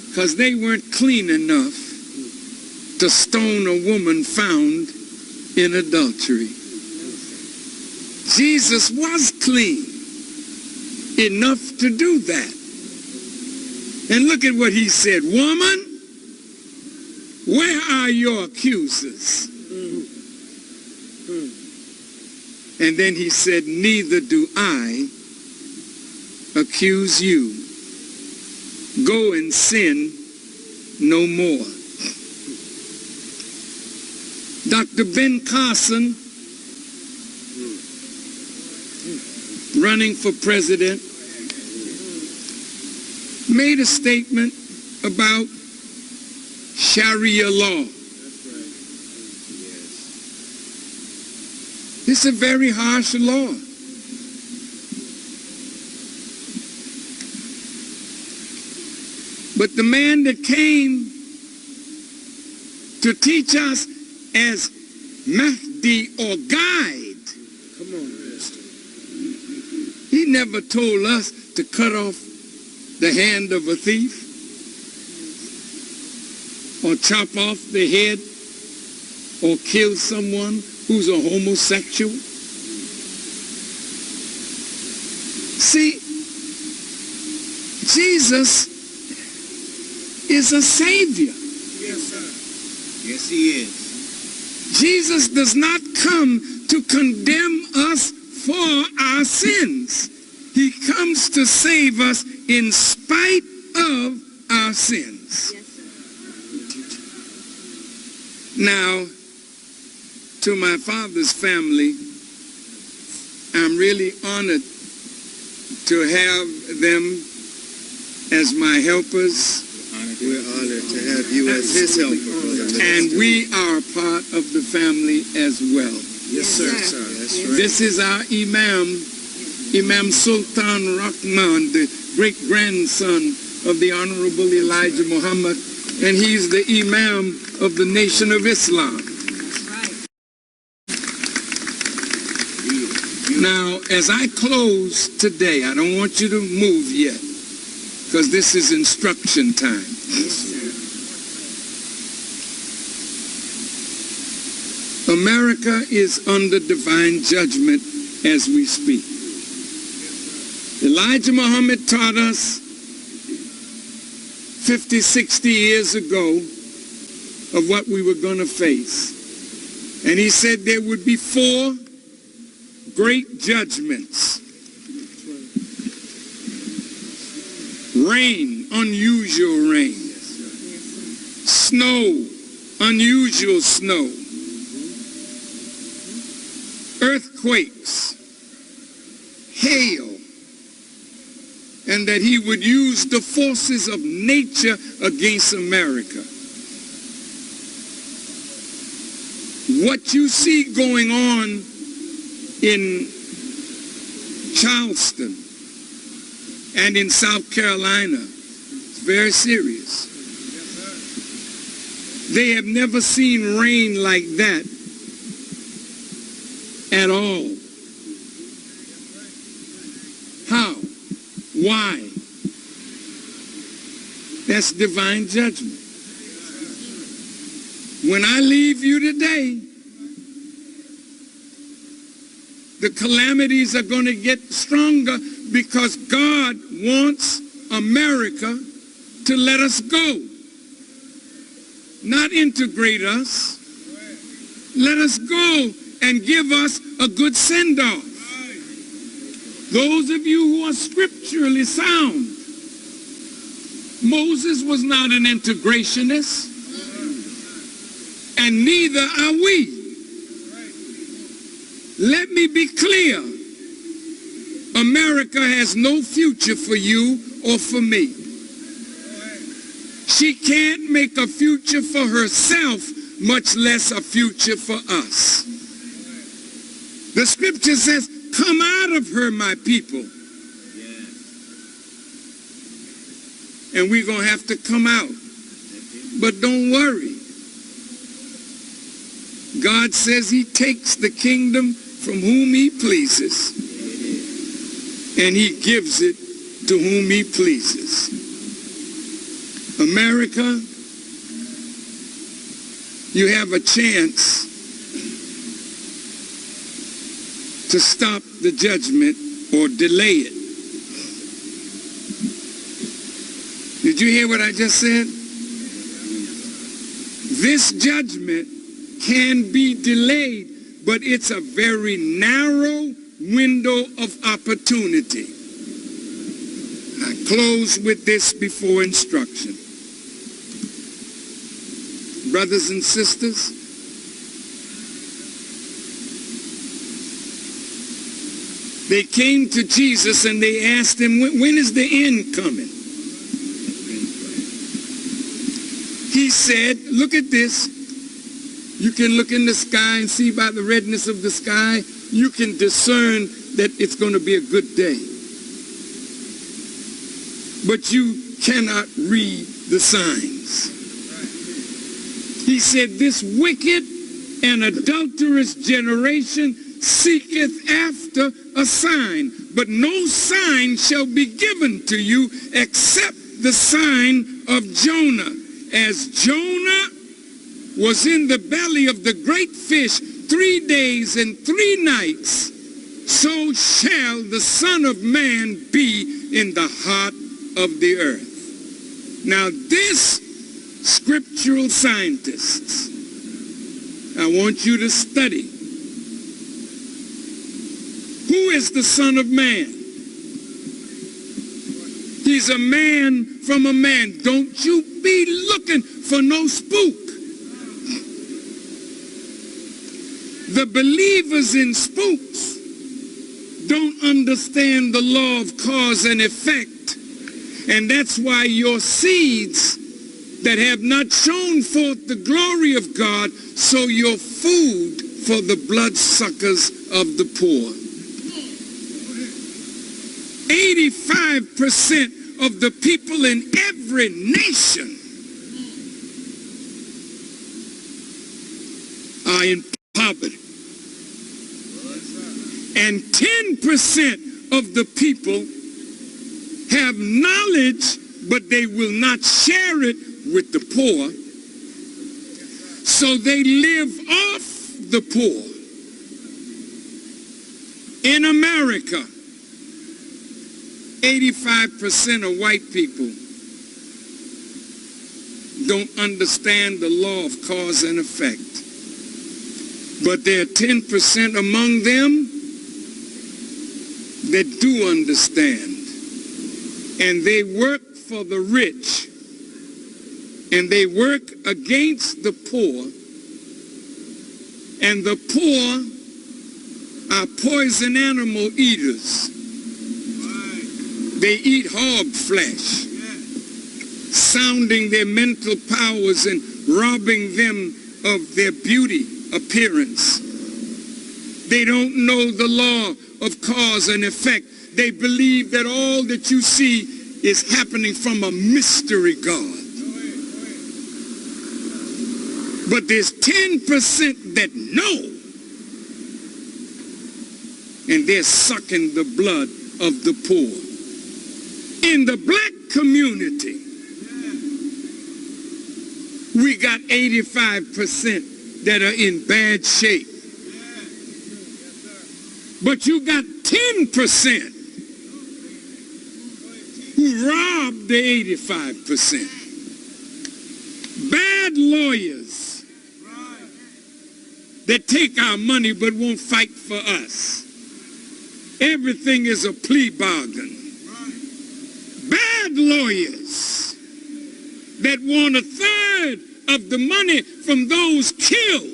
because they weren't clean enough to stone a woman found in adultery. Jesus was clean enough to do that. And look at what he said, woman, where are your accusers? And then he said, neither do I accuse you. Go and sin no more. Dr. Ben Carson, running for president, made a statement about Sharia law. It's a very harsh law. But the man that came to teach us as Mahdi or guide, Come on, Pastor. he never told us to cut off the hand of a thief or chop off the head or kill someone who's a homosexual. See, Jesus is a savior. Yes, sir. Yes, he is. Jesus does not come to condemn us for our sins. He comes to save us in spite of our sins. Yes, sir. Now, to my father's family, I'm really honored to have them as my helpers, We're honored to have you as his helper, brother. and we are part of the family as well. Yes, sir. Yes, sir. That's right. This is our Imam, Imam Sultan Rahman, the great-grandson of the Honorable Elijah Muhammad, and he's the Imam of the Nation of Islam. That's right. Now, as I close today, I don't want you to move yet, because this is instruction time. America is under divine judgment as we speak. Elijah Muhammad taught us 50, 60 years ago of what we were going to face. And he said there would be 4 great judgments. Rain, unusual rain. Snow, unusual snow. Earthquakes, hail, and that he would use the forces of nature against America. What you see going on in Charleston and in South Carolina is very serious. They have never seen rain like that at all. How? Why? That's divine judgment. When I leave you today, the calamities are going to get stronger because God wants America to let us go. Not integrate us. Let us go and give us a good send-off. Those of you who are scripturally sound, Moses was not an integrationist, and neither are we. Let me be clear. America has no future for you or for me. She can't make a future for herself, much less a future for us. The scripture says, come out of her, my people. And we're going to have to come out. But don't worry. God says he takes the kingdom from whom he pleases, and he gives it to whom he pleases. America, you have a chance to stop the judgment or delay it. Did you hear what I just said? This judgment can be delayed, but it's a very narrow window of opportunity. I close with this before instruction. Brothers and sisters, they came to Jesus and they asked him, when is the end coming? He said, look at this. You can look in the sky and see by the redness of the sky, you can discern that it's going to be a good day. But you cannot read the signs. He said, this wicked and adulterous generation seeketh after a sign, but no sign shall be given to you except the sign of Jonah. As Jonah was in the belly of the great fish 3 days and 3 nights, so shall the Son of Man be in the heart of the earth. Now this, scriptural scientists, I want you to study. Who is the Son of Man? He's a man from a man. Don't you be looking for no spook. The believers in spooks don't understand the law of cause and effect. And that's why your seeds that have not shown forth the glory of God, so you're food for the bloodsuckers of the poor. 85% of the people in every nation are in poverty. And 10% of the people have knowledge, but they will not share it with the poor. So they live off the poor. In America, 85% of white people don't understand the law of cause and effect. But there are 10% among them that do understand. And they work for the rich. And they work against the poor. And the poor are poison animal eaters. They eat hog flesh, sounding their mental powers and robbing them of their beauty appearance. They don't know the law of cause and effect. They believe that all that you see is happening from a mystery God. But there's 10% that know, and they're sucking the blood of the poor. In the black community, we got 85% that are in bad shape. But you got 10% who robbed the 85%. Bad lawyers that take our money but won't fight for us. Everything is a plea bargain. Bad lawyers that want a third of the money from those killed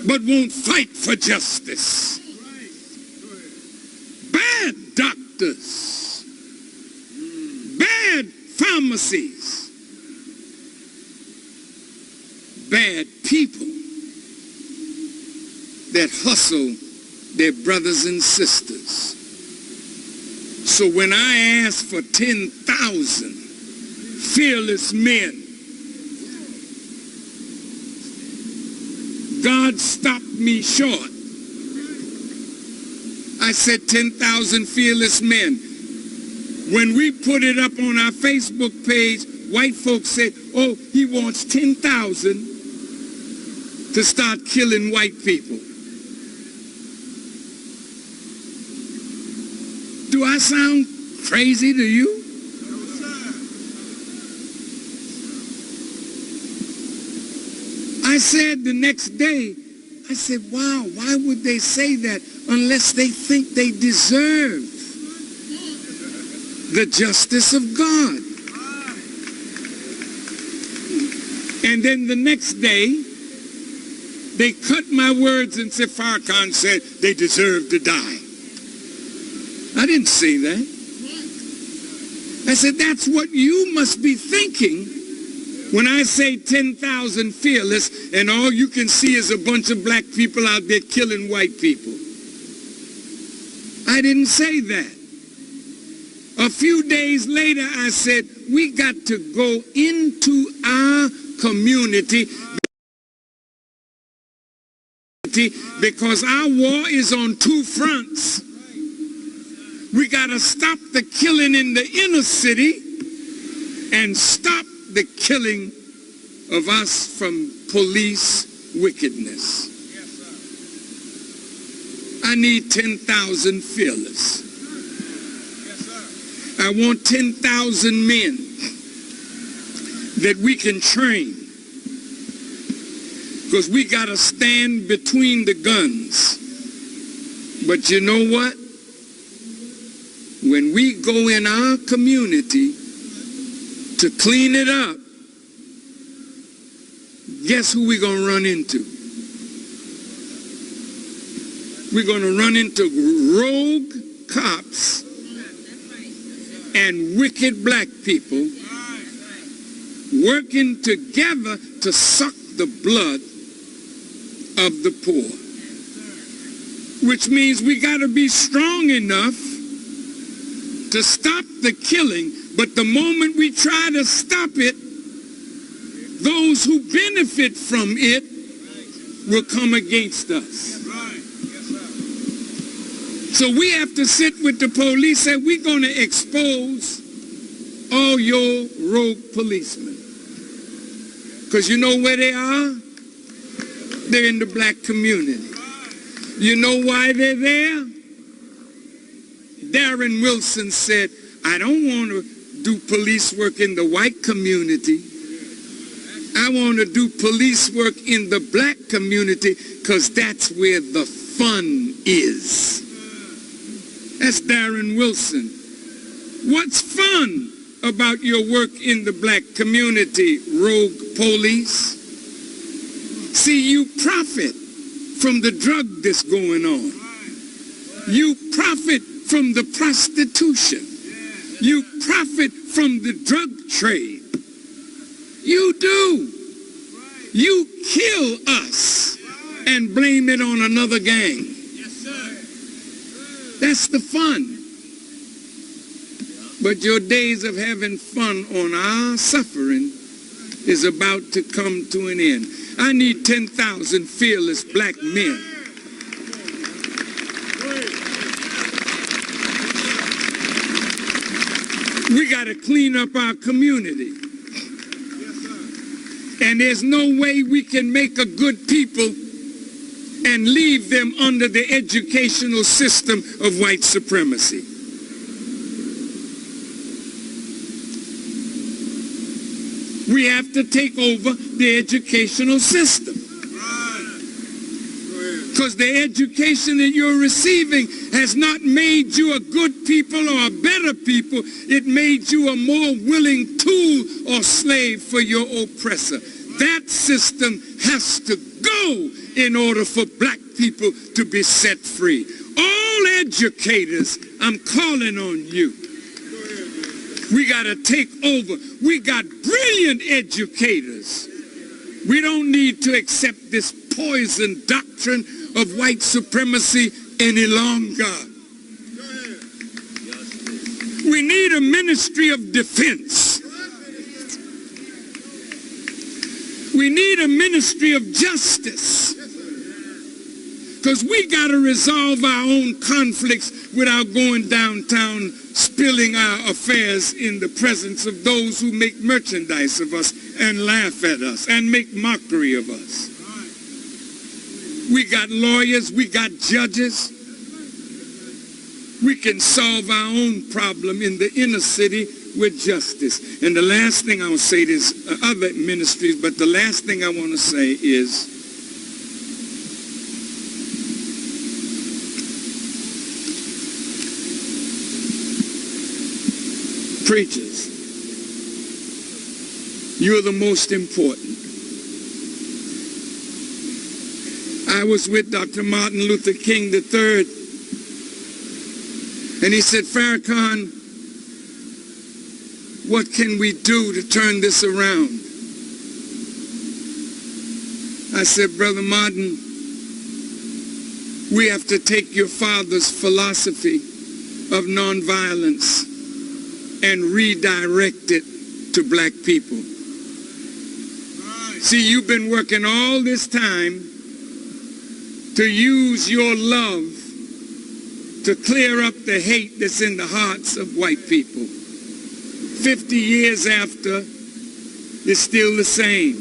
but won't fight for justice. Bad doctors, bad pharmacies, bad people that hustle their brothers and sisters. So when I ask for 10,000 fearless men, God stopped me short. I said 10,000 fearless men. When we put it up on our Facebook page, white folks said, oh, he wants 10,000 to start killing white people. Do I sound crazy to you? I said the next day, I said, wow, why would they say that unless they think they deserve the justice of God? And then the next day, they cut my words and said, Farrakhan said they deserve to die. I didn't say that. I said, that's what you must be thinking when I say 10,000 fearless and all you can see is a bunch of black people out there killing white people. I didn't say that. A few days later, I said, we got to go into our community because our war is on two fronts. We got to stop the killing in the inner city and stop the killing of us from police wickedness. I need 10,000 fearless. I want 10,000 men that we can train, because we got to stand between the guns. But you know what? When we go in our community to clean it up, guess who we're going to run into? We're going to run into rogue cops and wicked black people working together to suck the blood of the poor. Which means we got to be strong enough to stop the killing, but the moment we try to stop it, those who benefit from it will come against us. So we have to sit with the police and we're going to expose all your rogue policemen. Because you know where they are? They're in the black community. You know why they're there? Darren Wilson said, I don't want to do police work in the white community. I want to do police work in the black community because that's where the fun is. That's Darren Wilson. What's fun about your work in the black community, rogue police? See, you profit from the drug that's going on. You profit from the prostitution. You profit from the drug trade. You do. You kill us and blame it on another gang. That's the fun. But your days of having fun on our suffering is about to come to an end. I need 10,000 fearless black men. We got to clean up our community. And there's no way we can make a good people and leave them under the educational system of white supremacy. We have to take over the educational system. Because the education that you're receiving has not made you a good people or a better people. It made you a more willing tool or slave for your oppressor. That system has to go in order for black people to be set free. All educators, I'm calling on you. We got to take over. We got brilliant educators. We don't need to accept this poison doctrine of white supremacy any longer. We need a ministry of defense. We need a ministry of justice. Because we got to resolve our own conflicts without going downtown spilling our affairs in the presence of those who make merchandise of us and laugh at us and make mockery of us. We got lawyers, we got judges. We can solve our own problem in the inner city with justice. And the last thing I will say, there's other ministries, but the last thing I want to say is preachers, you're the most important. I was with Dr. Martin Luther King III, and he said, Farrakhan, what can we do to turn this around? I said, Brother Martin, we have to take your father's philosophy of nonviolence and redirect it to black people. See, you've been working all this time to use your love to clear up the hate that's in the hearts of white people. 50 years after, it's still the same.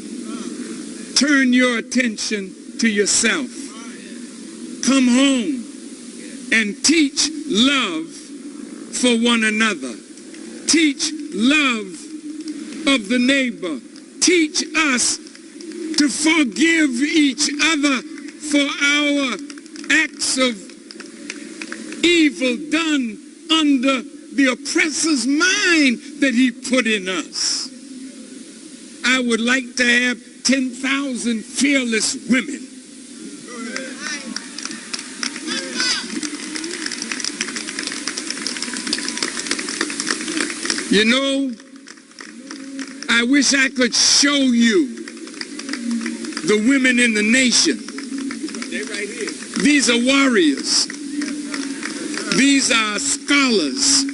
Turn your attention to yourself. Come home and teach love for one another. Teach love of the neighbor. Teach us to forgive each other for our acts of evil done under the oppressor's mind that he put in us. I would like to have 10,000 fearless women. You know, I wish I could show you the women in the nation. They're right here. These are warriors. These are scholars.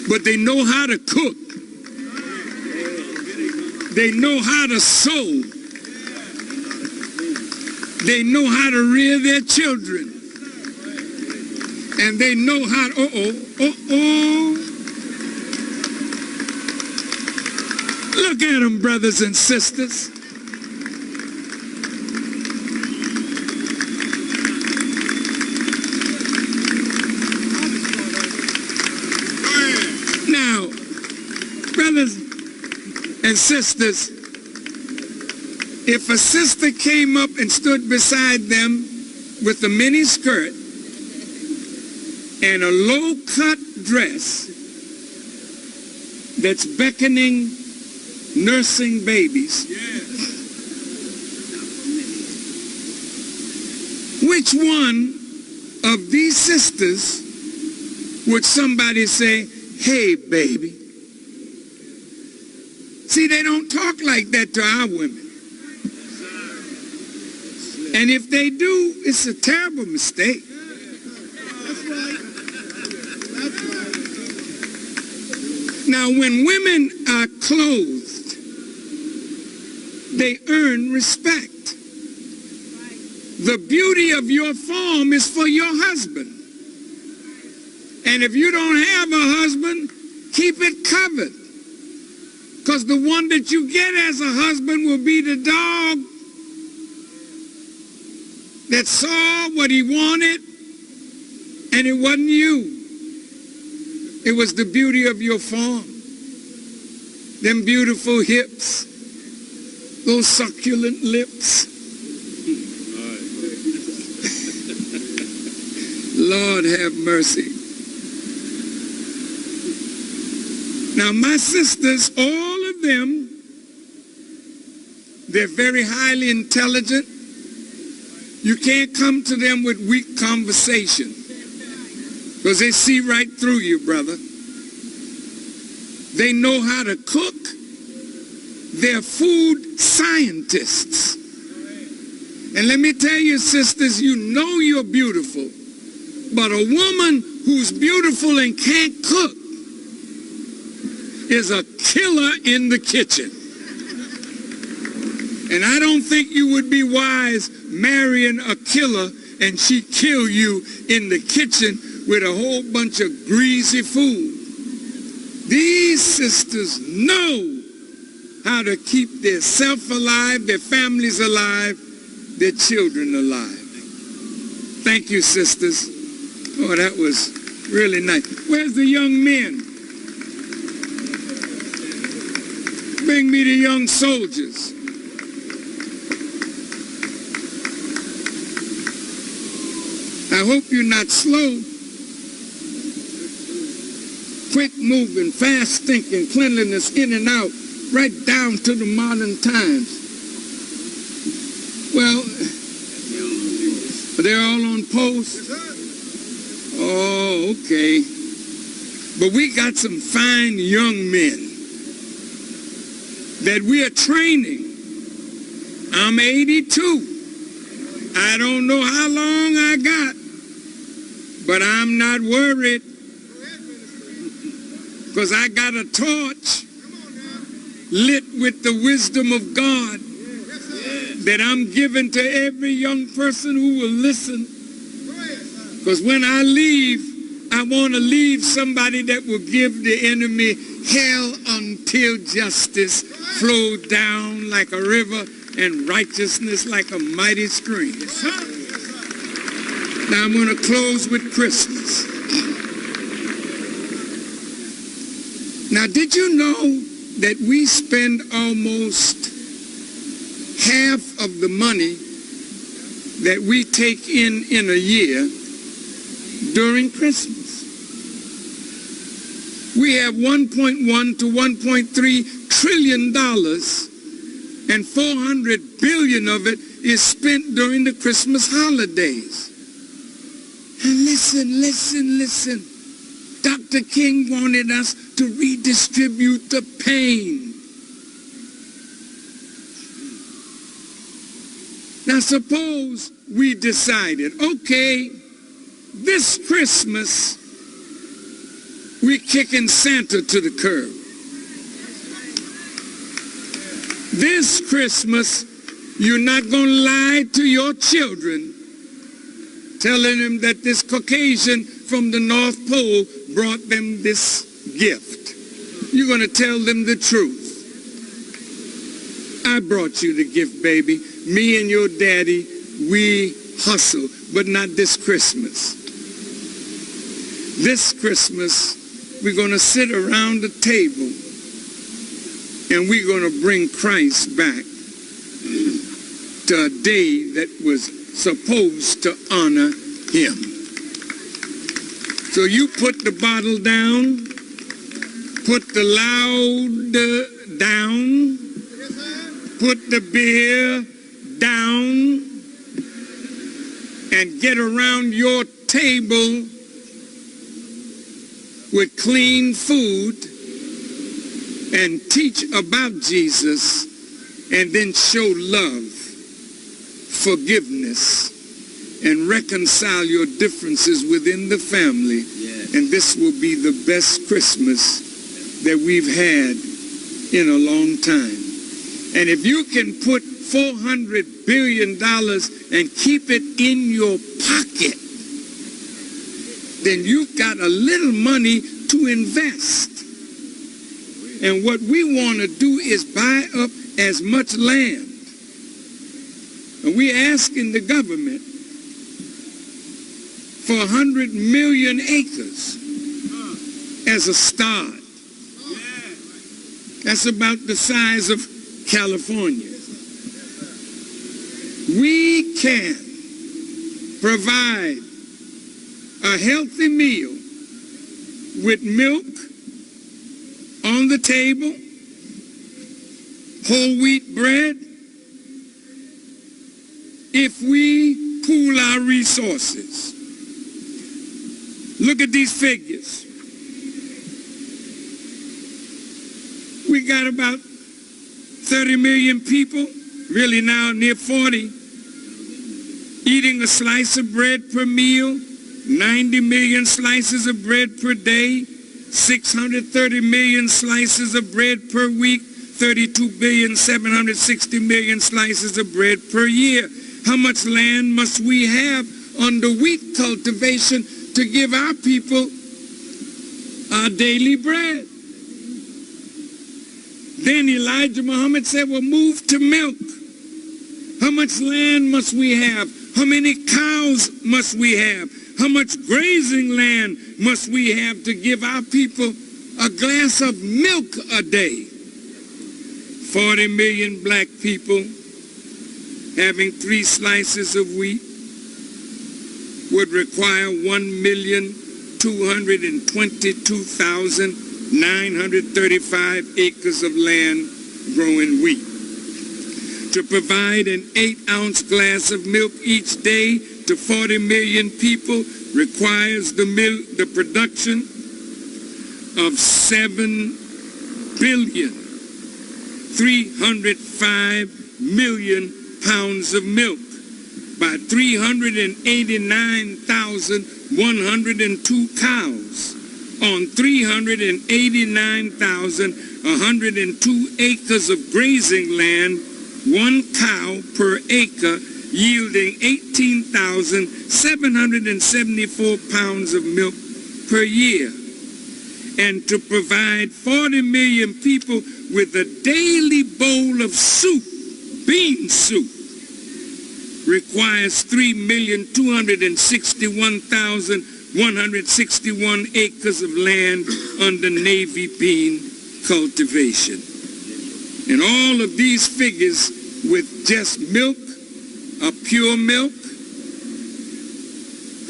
But they know how to cook. They know how to sew. They know how to rear their children. And they know how to, Look at them, brothers and sisters. Now, brothers and sisters, if a sister came up and stood beside them with a mini skirt and a low-cut dress that's beckoning nursing babies, which one of these sisters would somebody say, "Hey, baby"? See, they don't talk like that to our women. And if they do, it's a terrible mistake. Now, when women are clothed, they earn respect. The beauty of your form is for your husband. And if you don't have a husband, keep it covered. Because the one that you get as a husband will be the dog that saw what he wanted, and it wasn't you. It was the beauty of your form. Them beautiful hips, those succulent lips. Lord have mercy. Now my sisters, all of them, they're very highly intelligent. You can't come to them with weak conversation because they see right through you, brother. They know how to cook. They're food scientists. And let me tell you, sisters, you know you're beautiful, but a woman who's beautiful and can't cook is a killer in the kitchen. And I don't think you would be wise marrying a killer and she kill you in the kitchen with a whole bunch of greasy food. These sisters know how to keep their self alive, their families alive, their children alive. Thank you, sisters. Oh, that was really nice. Where's the young men? Bring me the young soldiers. I hope you're not slow. Quick moving, fast thinking, cleanliness in and out, right down to the modern times. Well, they're all on post? Oh, okay. But we got some fine young men that we are training. I'm 82. I don't know how long I got, but I'm not worried because I got a torch lit with the wisdom of God that I'm giving to every young person who will listen. Because when I leave, I want to leave somebody that will give the enemy hell until justice flowed down like a river and righteousness like a mighty stream. Now I'm going to close with Christmas. Now, did you know that we spend almost half of the money that we take in a year during Christmas? We have $1.1 to $1.3 trillion, and $400 billion of it is spent during the Christmas holidays. And listen. Dr. King wanted us to redistribute the pain. Now suppose we decided, okay, this Christmas we're kicking Santa to the curb. This Christmas you're not going to lie to your children telling them that this Caucasian from the North Pole brought them this gift. You're going to tell them the truth. I brought you the gift, baby. Me and your daddy, we hustle, but not this Christmas. This Christmas, we're going to sit around the table and we're going to bring Christ back to a day that was supposed to honor him. So you put the bottle down, put the loud down, put the beer down, and get around your table with clean food and teach about Jesus, and then show love, forgiveness, and reconcile your differences within the family. Yes. And this will be the best Christmas that we've had in a long time. And if you can put $400 billion and keep it in your pocket, then you've got a little money to invest. And what we want to do is buy up as much land. And we're asking the government for 100 million acres as a start. That's about the size of California. We can provide a healthy meal with milk on the table, whole wheat bread, if we pool our resources. Look at these figures. We got about 30 million people, really now near 40, eating a slice of bread per meal, 90 million slices of bread per day, 630 million slices of bread per week, 32,760,000,000 slices of bread per year. How much land must we have under wheat cultivation to give our people our daily bread? Then Elijah Muhammad said, well, move to milk. How much land must we have? How many cows must we have? How much grazing land must we have to give our people a glass of milk a day? 40 million black people having 3 slices of wheat would require 1,222,935 acres of land growing wheat. To provide an 8-ounce glass of milk each day to 40 million people requires the production of 7,305,000,000 pounds of milk by 389,102 cows on 389,102 acres of grazing land, 1 cow per acre, yielding 18,774 pounds of milk per year. And to provide 40 million people with a daily bowl of soup, bean soup, requires 3,261,161 acres of land under navy bean cultivation. And all of these figures with just milk, a pure milk,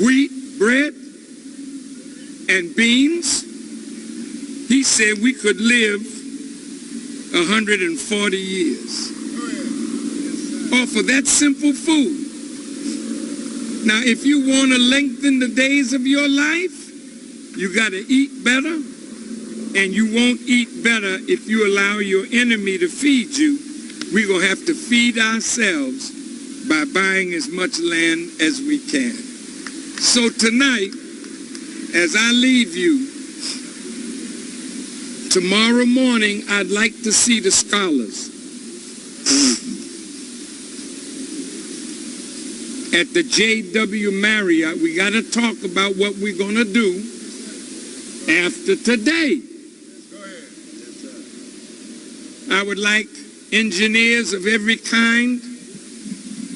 wheat, bread, and beans, he said we could live 140 years off of that simple food. Now, if you want to lengthen the days of your life, you got to eat better, and you won't eat better if you allow your enemy to feed you. We're going to have to feed ourselves by buying as much land as we can. So tonight, as I leave you, tomorrow morning, I'd like to see the scholars. at the J.W. Marriott. We got to talk about what we're going to do after today. I would like engineers of every kind,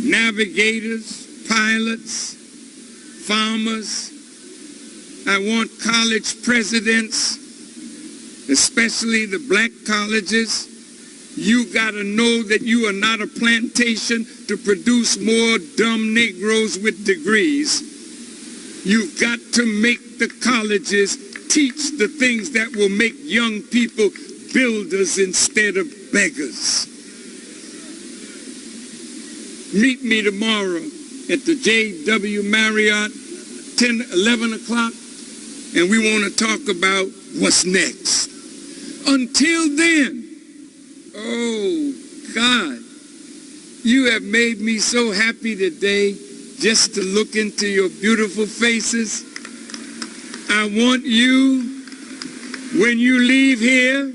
navigators, pilots, farmers. I want college presidents, especially the black colleges. You got to know that you are not a plantation to produce more dumb Negroes with degrees. You've got to make the colleges teach the things that will make young people builders instead of beggars. Meet me tomorrow at the J.W. Marriott, 11 o'clock, and we want to talk about what's next. Until then, oh God, you have made me so happy today just to look into your beautiful faces. I want you, when you leave here,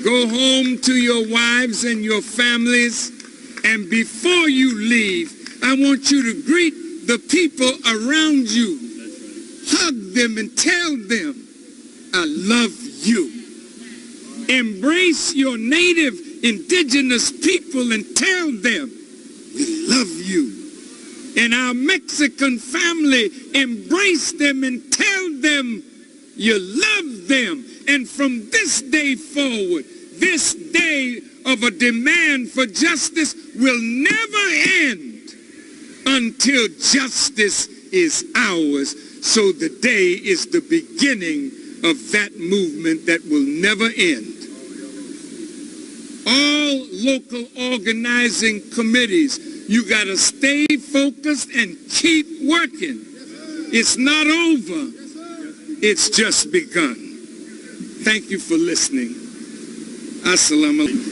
go home to your wives and your families, and before you leave, I want you to greet the people around you. Hug them and tell them, I love you. Embrace your native indigenous people and tell them, we love you. And our Mexican family, embrace them and tell them you love them. And from this day forward, this day of a demand for justice will never end until justice is ours. So the day is the beginning of that movement that will never end. All local organizing committees, you got to stay focused and keep working. It's not over. It's just begun. Thank you for listening. Assalamu alaikum.